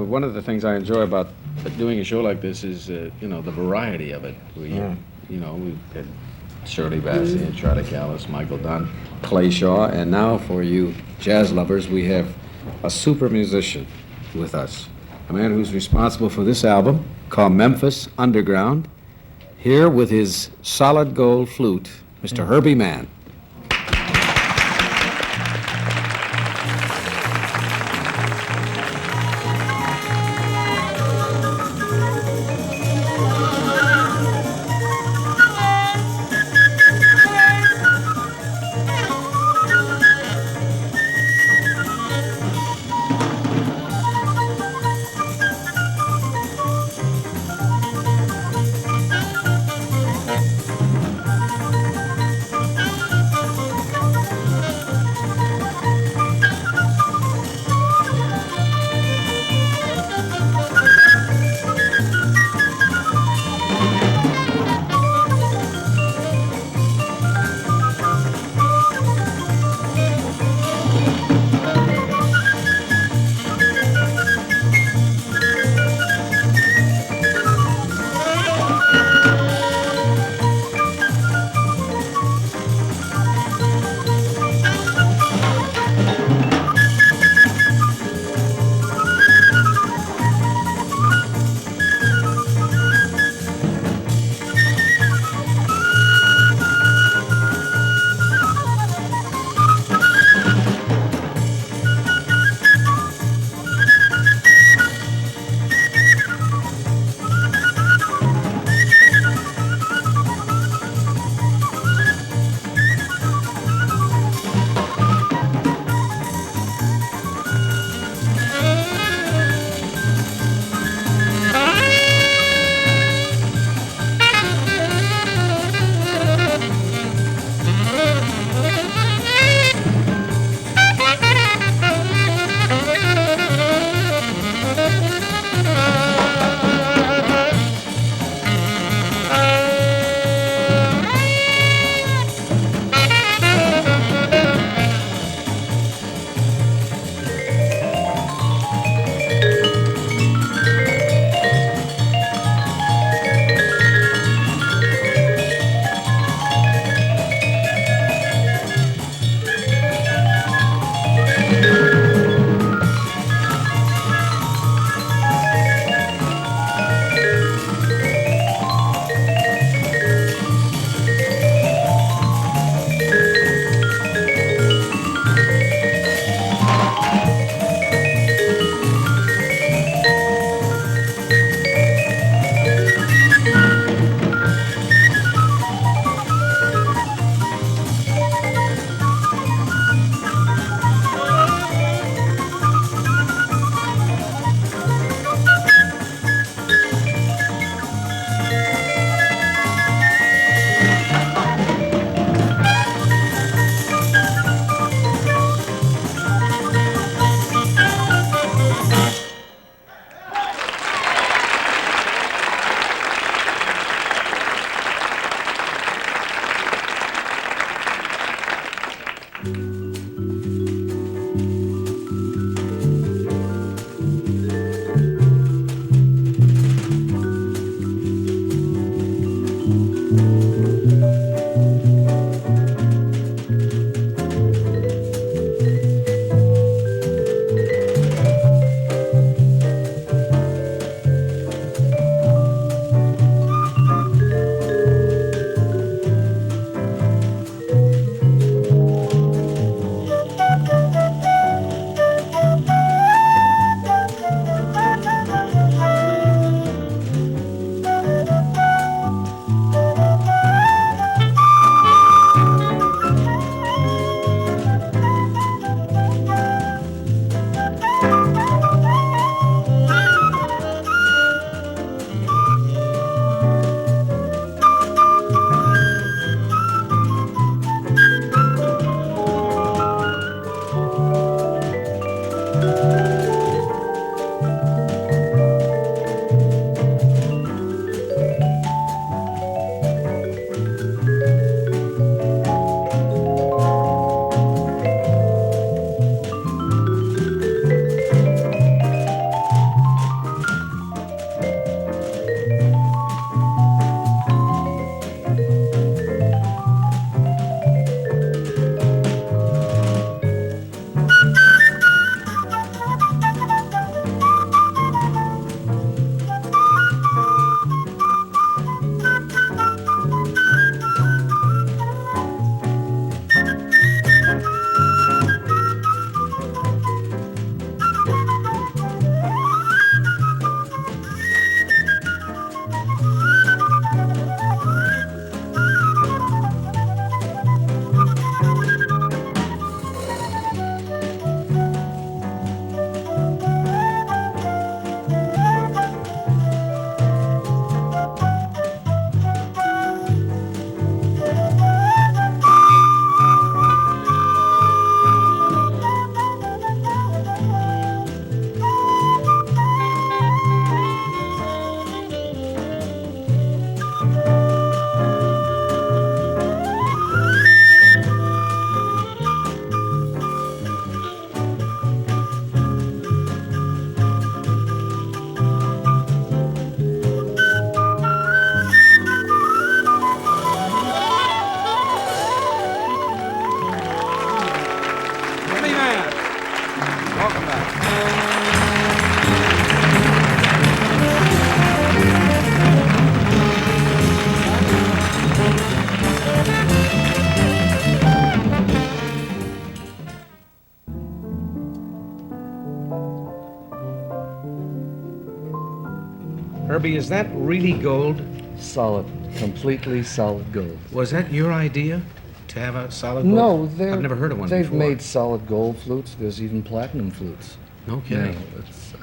One of the things I enjoy about doing a show like this is, you know, the variety of it. We've had Shirley Bassey and Charlie Callis, Michael Dunn, Clayshaw, and now for you jazz lovers, we have a super musician with us, a man who's responsible for this album called Memphis Underground. Here with his solid gold flute, Mr. Herbie Mann. Herbie, is that really gold? Solid, completely solid gold. Was that your idea, to have a solid gold? No, they're... I've never heard of one They've before. made solid gold flutes. There's even platinum flutes. No kidding. Now,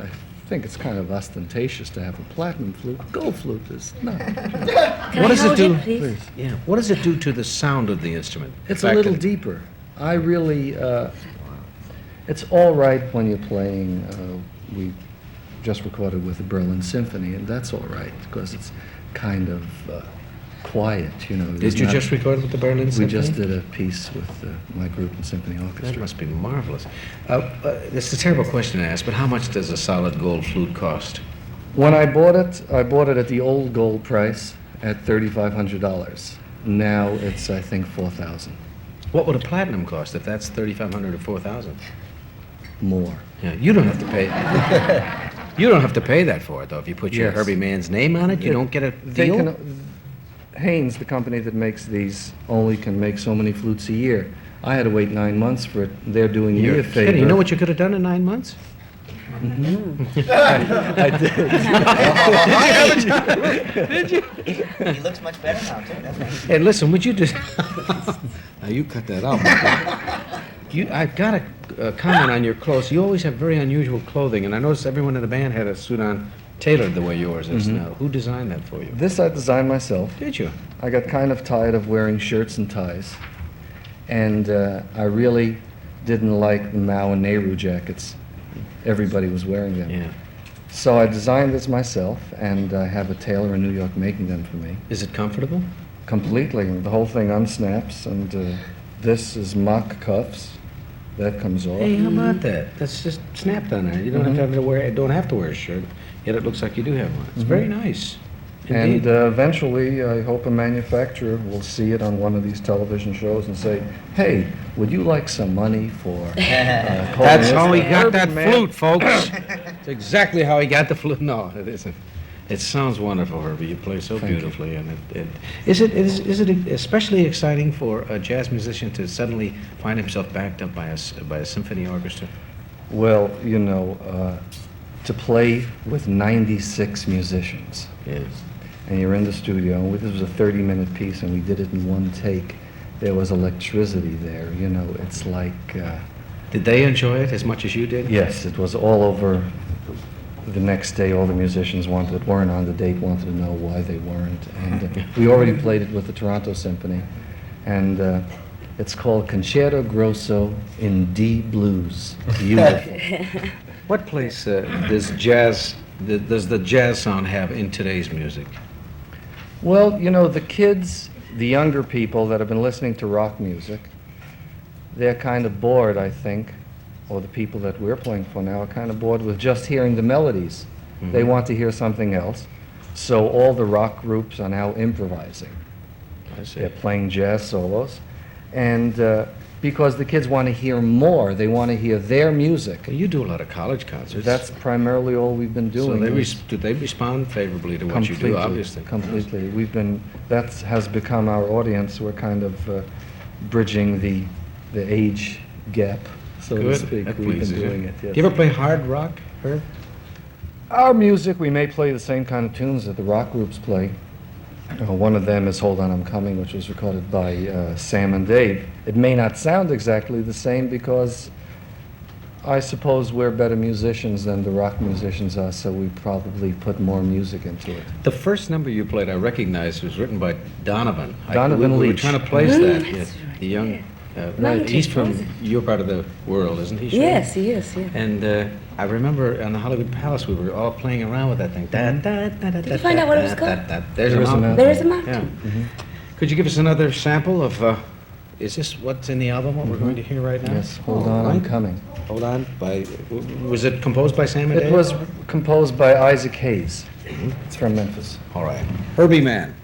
I think it's kind of ostentatious to have a platinum flute. Gold flute is not. What does it do? Please. Yeah. What does it do to the sound of the instrument? It's The a fact little that- deeper. I really, it's all right when you're playing, we just recorded with the Berlin Symphony, and that's all right, because it's kind of quiet, you know. Did you just record with the Berlin Symphony? We just did a piece with my group and symphony That orchestra. must be marvelous. It's a terrible question to ask, but how much does a solid gold flute cost? When I bought it at the old gold price at $3,500. Now it's, I think, $4,000 What would a platinum cost if that's $3,500 or $4,000? more. Yeah, you don't have to pay. You don't have to pay that for it, though. If you put your Yes. Herbie Mann's name on it, you don't get a They deal. Haynes, the company that makes these, only can make so many flutes a year. I had to wait 9 months for it. They're doing me You're a favor. kidding. You know what you could have done in 9 months? I did. He looks much better now, too. That's nice. Hey, listen, would you just... Now, you cut that out. I've got a comment on your clothes. You always have very unusual clothing, and I noticed everyone in the band had a suit on tailored the way yours is now. Who designed that for you? This I designed myself. Did you? I got kind of tired of wearing shirts and ties, and I really didn't like the Mao and Nehru jackets. Everybody was wearing them. Yeah. So I designed this myself, and I have a tailor in New York making them for me. Is it comfortable? Completely. The whole thing unsnaps, and this is mock cuffs. That comes off. Hey, how about that? That's just snapped on there. You don't have to wear. Don't have to wear a shirt. Yet it looks like you do have one. It's very nice. And Indeed. eventually, I hope a manufacturer will see it on one of these television shows and say, "Hey, would you like some money for?" That's how he got Urban that man." flute, folks. It's exactly how he got the flute. No, it isn't. It sounds wonderful, Herbie. You play so Thank you. beautifully, and is it especially exciting for a jazz musician to suddenly find himself backed up by a symphony orchestra? Well, you know, to play with 96 musicians, Yes. and you're in the studio, and this was a 30-minute piece, and we did it in one take. There was electricity there, you know. It's like, Did they enjoy it as much as you did? yes, it was all over. The next day, all the musicians weren't on the date wanted to know why they weren't. And we already played it with the Toronto Symphony, and it's called Concerto Grosso in D blues. Beautiful. What place does the jazz sound have in today's music? Well, you know, the kids, the younger people that have been listening to rock music, they're kind of bored, I think, or the people that we're playing for now are kind of bored with just hearing the melodies. They want to hear something else. So all the rock groups are now improvising. I see. They're playing jazz solos. And because the kids want to hear more, they want to hear their music. You do a lot of college concerts. That's primarily all we've been so doing. do they respond favorably to what you do? Obviously, Completely. That has become our audience. We're kind of bridging the age gap, so to Good. speak. That We've been pleases you. doing it, yes. You ever play hard rock, Herb? Our music, we may play the same kind of tunes that the rock groups play. One of them is Hold On, I'm Coming, which was recorded by Sam and Dave. It may not sound exactly the same because I suppose we're better musicians than the rock musicians are, so we probably put more music into it. The first number you played, I recognized, was written by Donovan. Donovan we were Leach. trying to place that. Yes, the young. Right. He's from your part of the world, isn't he? Shirley? Yes, he is, yeah. And I remember on the Hollywood Palace, we were all playing around with that thing. Did you find out what it was called? There's a mountain. There is a mountain. Yeah. Could you give us another sample of? Is this what's in the album? What we're going to hear right now? Yes, Hold On, I'm Right. Coming. Hold on. Was it composed by Sam and It Dave? was composed by Isaac Hayes. It's from Memphis. All right. Herbie Mann.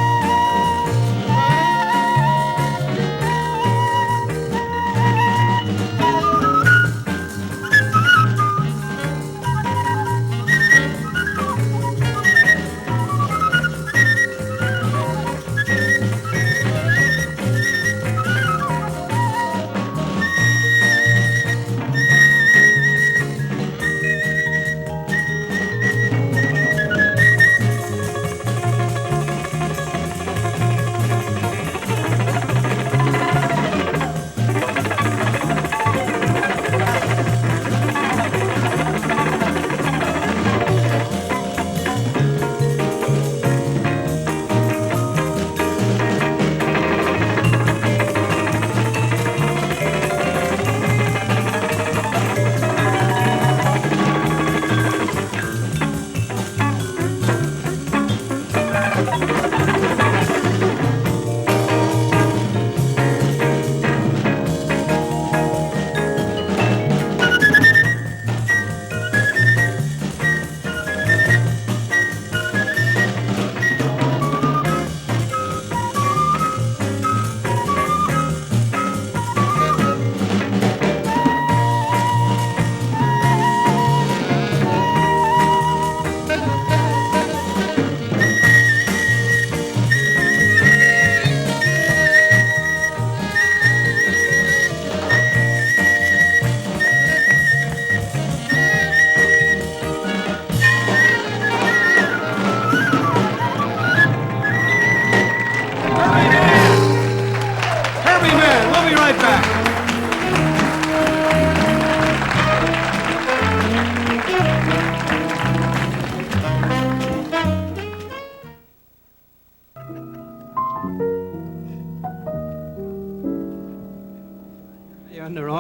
Hold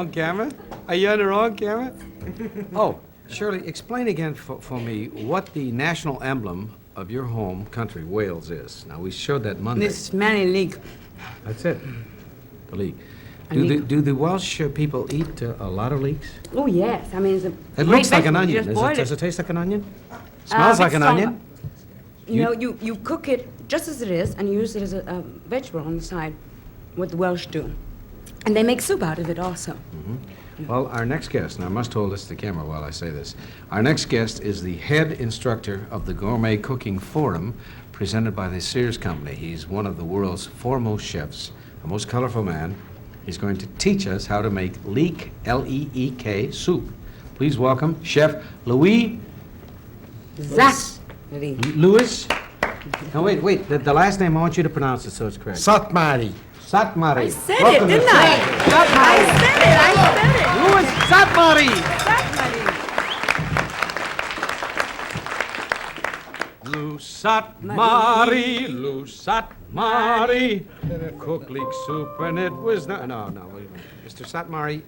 wrong camera? Are you on the wrong camera? Oh, Shirley, explain again for me what the national emblem of your home country, Wales, is. Now, we showed that Monday. This Manny League. That's it, the leek. Do the Welsh people eat a lot of leeks? Oh, yes. I mean, it's a It looks like an onion. Does it taste like an onion? Smells like an onion? You know, you cook it just as it is and you use it as a vegetable on the side, what the Welsh do. And they make soup out of it also. Mm-hmm. Well, our next guest, and I must hold this to the camera while I say this, our next guest is the head instructor of the Gourmet Cooking Forum presented by the Sears Company. He's one of the world's foremost chefs, a most colorful man. He's going to teach us how to make leek, L-E-E-K, soup. Please welcome Chef Louis Louis. No, wait. The last name, I want you to pronounce it so it's correct. Satmari. Satmari. I said it, didn't I? Louis Satmari. Lusatmari. Cook leek soup, and it was no. Wait a minute. Mr. Satmari,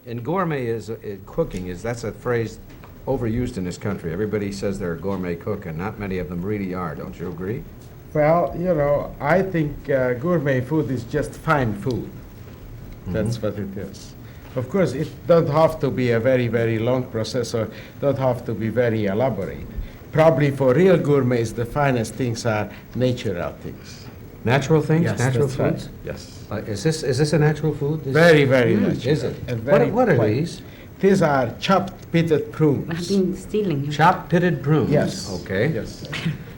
in gourmet cooking that's a phrase overused in this country. Everybody says they're a gourmet cook, and not many of them really are. Don't you agree? Well, I think gourmet food is just fine food. That's what it is. Of course, it don't have to be a very, very long process or don't have to be very elaborate. Probably for real gourmets, the finest things are natural things. Natural things? Yes, natural that's right. foods? Yes. Is this a natural food? Very, very natural. Is it? And very What are plain. these? These are chopped pitted prunes. I've been stealing him. Chopped pitted prunes? Yes. Okay. Yes.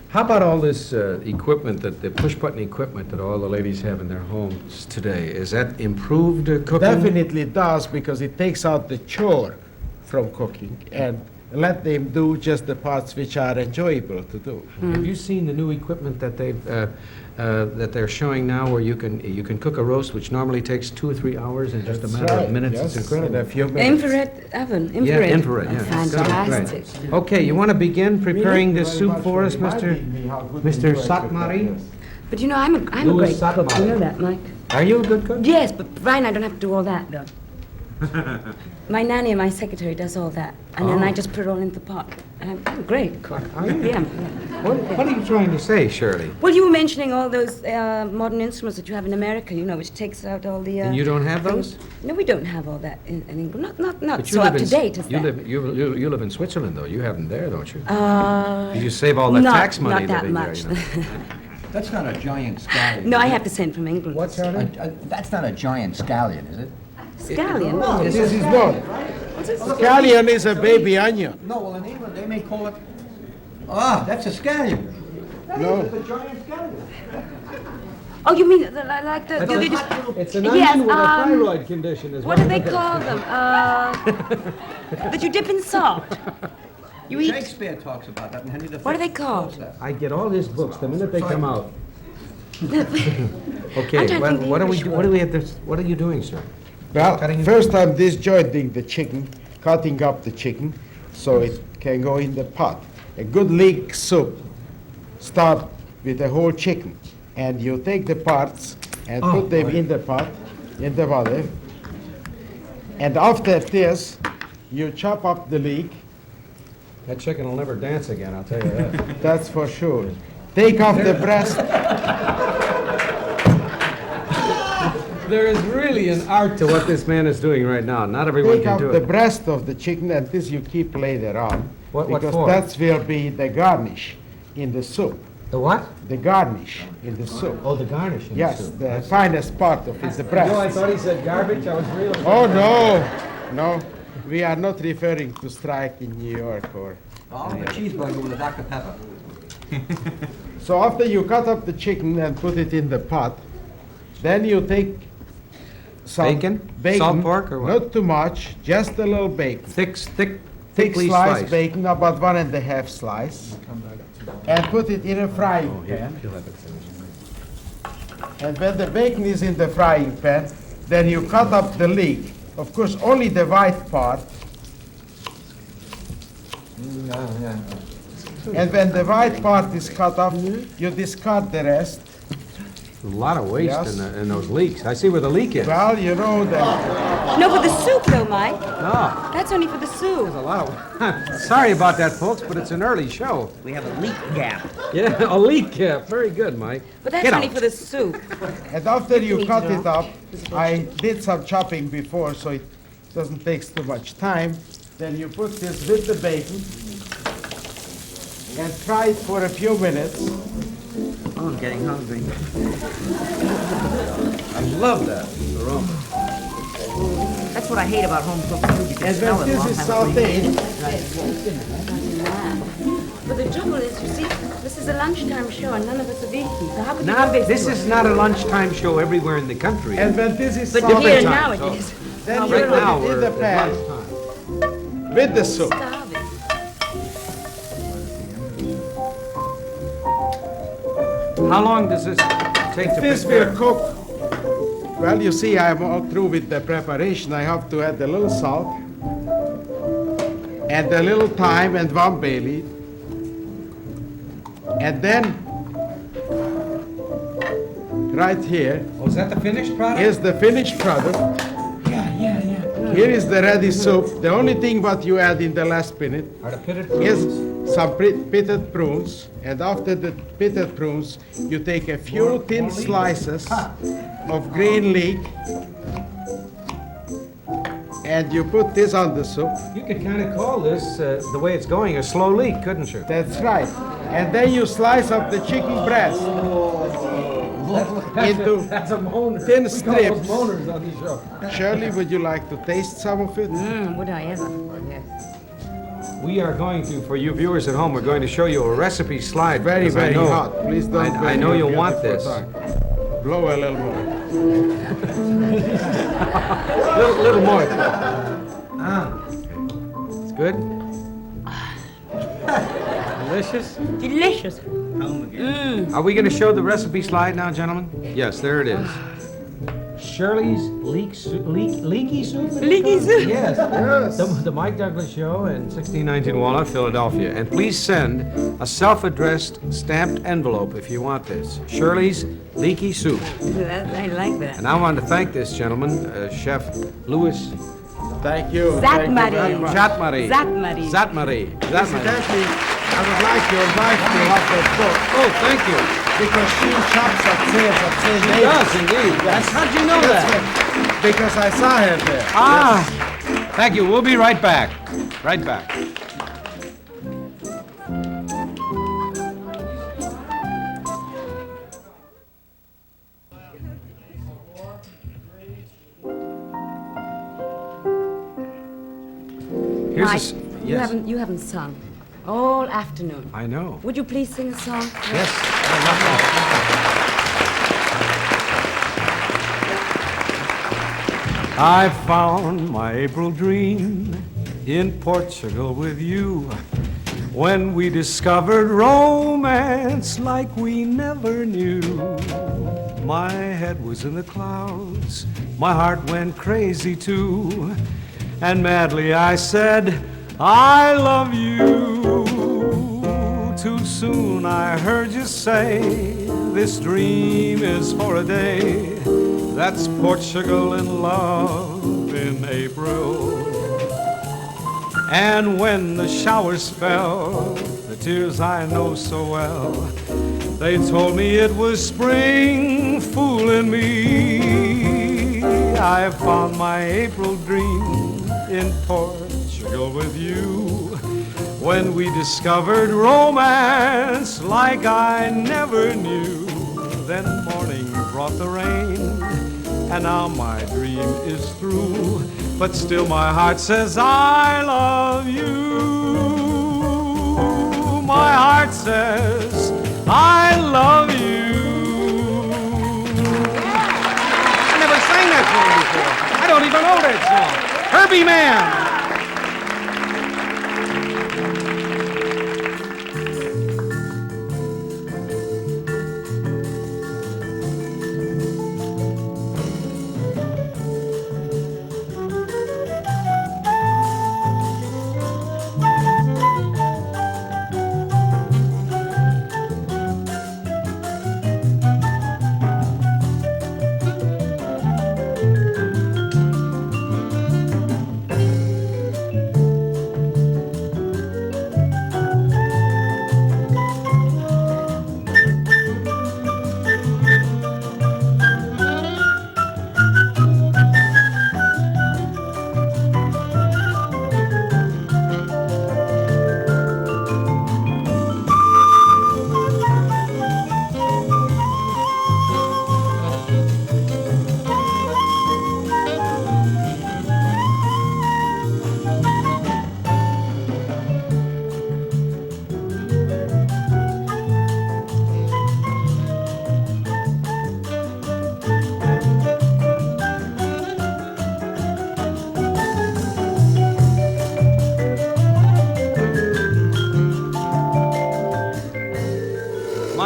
How about all this equipment, the push-button equipment that all the ladies have in their homes today? Is that improved cooking? Definitely does, because it takes out the chore from cooking and let them do just the parts which are enjoyable to do. Have you seen the new equipment that they're showing now, where you can cook a roast which normally takes 2 or 3 hours in just a matter of minutes? Yes, It's incredible. in a few minutes. Infrared oven. Yeah, infrared. Yeah, Fantastic. Right. Okay, you want to begin preparing this soup for us, Mr. Satmari? But I'm a Louis great cook. Satmari. You know that, Mike? Are you a good cook? Yes, but Brian, I don't have to do all that, though. My nanny and my secretary does all that, and then I just put it all into the pot. And I'm a great cook. Are you? Yeah. What are you trying to say, Shirley? Well, you were mentioning all those modern instruments that you have in America, which takes out all the... And you don't have those? No, we don't have all that in England. Not But so up to date as that. You live in Switzerland, though. You have them there, don't you? You save all the tax money not that living much. there. That's not a giant scallion. No, I have to send from England. What's that? That's not a giant scallion, is it? Scallion? No, this is not. Scallion is a baby onion. No, well, in England, they may call it... Ah, that's a scallion. No. It's a giant scallion. Oh, you mean like the... It's an Yes, onion with a thyroid condition as well. What do they call them? That you dip in salt. You eat... Shakespeare talks about that in Henry V. What are they called? I get all his books the minute they come out. I'm Okay, trying to think the what English are you doing, sir? Well, Cutting first I'm disjointing the chicken, cutting up the chicken so it can go in the pot. A good leek soup start with the whole chicken, and you take the parts and put them in the pot, in the water. And after this, you chop up the leek. That chicken will never dance again, I'll tell you that. That's for sure. Take off the breast. There is really an art to what this man is doing right now. Not everyone Take can out do the it. breast of the chicken, and this you keep later on. What because for? that will be the garnish in the soup. The what? The garnish in the soup. Oh, the garnish in Yes, the soup. the finest part of it, the breast. No, I thought he said garbage. I was really... Oh, no. We are not referring to strike in New York or... Oh, a cheeseburger with a Dr. Pepper. So after you cut up the chicken and put it in the pot, then you take some Bacon? Salt pork or what? Not too much, just a little bacon. Thick Thick slice slice bacon, about 1.5 slice, and put it in a frying pan. And when the bacon is in the frying pan, then you cut up the leek. Of course, only the white part. And when the white part is cut up, you discard the rest. A lot of waste Yes. in those leeks. I see where the leak is. Well, you know that. No, for the soup, though, Mike. Oh, That's only for the soup. there's a lot of... Sorry about that, folks, but it's an early show. We have a leak gap. Yeah, a leak cap. Very good, Mike. But that's Get only out. for the soup. And after you Eat cut it it up, I did some chopping before, so it doesn't take too much time. Then you put this with the bacon and fry it for a few minutes. Oh, I'm getting hungry. I love that aroma. That's what I hate about home cooked food. You can And smell when it a this long is time. sauteed, But the trouble is, you see, this is a lunchtime show and none of us are eating. So how could you Now, do this is not a lunchtime show everywhere in the country. and when this is But sauteed, here time, now it so- is. then you right put now, it in we're the at pan lunchtime. with the soup. Starving. How long does this take to This prepare? will cook. Well, you see, I'm all through with the preparation. I have to add a little salt and a little thyme and one bay leaf. And then, right here, Oh, is that the finished product? is the finished product. Yeah. Here is the ready soup. The only thing what you add in the last minute Are the pitted is prunes? some pitted prunes. And after the pitted prunes, you take a few thin slices of green leek and you put this on the soup. You could kind of call this, the way it's going, a slow leak, couldn't you? That's right. And then you slice up the chicken breast into That's a moaner. thin We call those strips. moaners on these shows. Shirley, would you like to taste some of it? Would I ever? Yes. We are going to, for you viewers at home, we're going to show you a recipe slide. Very, because I very know- hot. Please don't. I burn know your you'll want beautiful this. tongue. Blow a little more. Little more. It's good? Delicious? Delicious. Are we going to show the recipe slide now, gentlemen? Yes, there it is. Shirley's leaky soup? Leaky soup? Yes. The Mike Douglas Show in 1619 Walnut, Philadelphia. And please send a self-addressed stamped envelope if you want this. Shirley's Leaky Soup. I like that. And I want to thank this gentleman, Chef Louis Thank you. Zatmari. Thank you very much. Zatmari. Zatmari. Zatmari. Incidentally, I would like your wife to have that book Oh, thank you. because she shops at sales at St. She does indeed. Yes. How'd you know that? Because I saw her there. Ah, thank you. We'll be right back. Right back. Here's a Mike, s- you yes. haven't sung all afternoon. I know. Would you please sing a song? Yes. I love that. I found my April dream in Portugal with you when we discovered romance like we never knew. My head was in the clouds, my heart went crazy too, and madly I said, I love you. Too soon I heard you say, this dream is for a day. That's Portugal in love in April. And when the showers fell, the tears I know so well, they told me it was spring fooling me. I found my April dream in Portugal with you when we discovered romance like I never knew. Then morning brought the rain, and now my dream is through. But still my heart says I love you. My heart says I love you. I never sang that song before. I don't even know that song. Herbie Mann.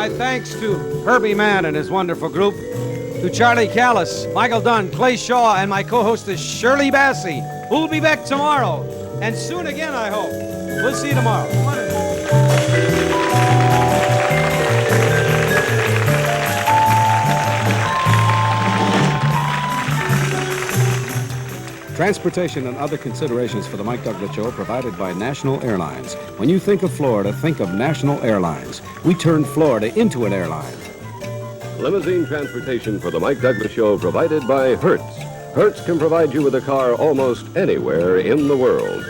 my thanks to Herbie Mann and his wonderful group, to Charlie Callis, Michael Dunn, Clay Shaw, and my co-hostess Shirley Bassey, who'll be back tomorrow, and soon again, I hope. We'll see you tomorrow. Come on in. Transportation and other considerations for the Mike Douglas Show provided by National Airlines. When you think of Florida, think of National Airlines. We turned Florida into an airline. Limousine transportation for the Mike Douglas Show provided by Hertz. Hertz can provide you with a car almost anywhere in the world.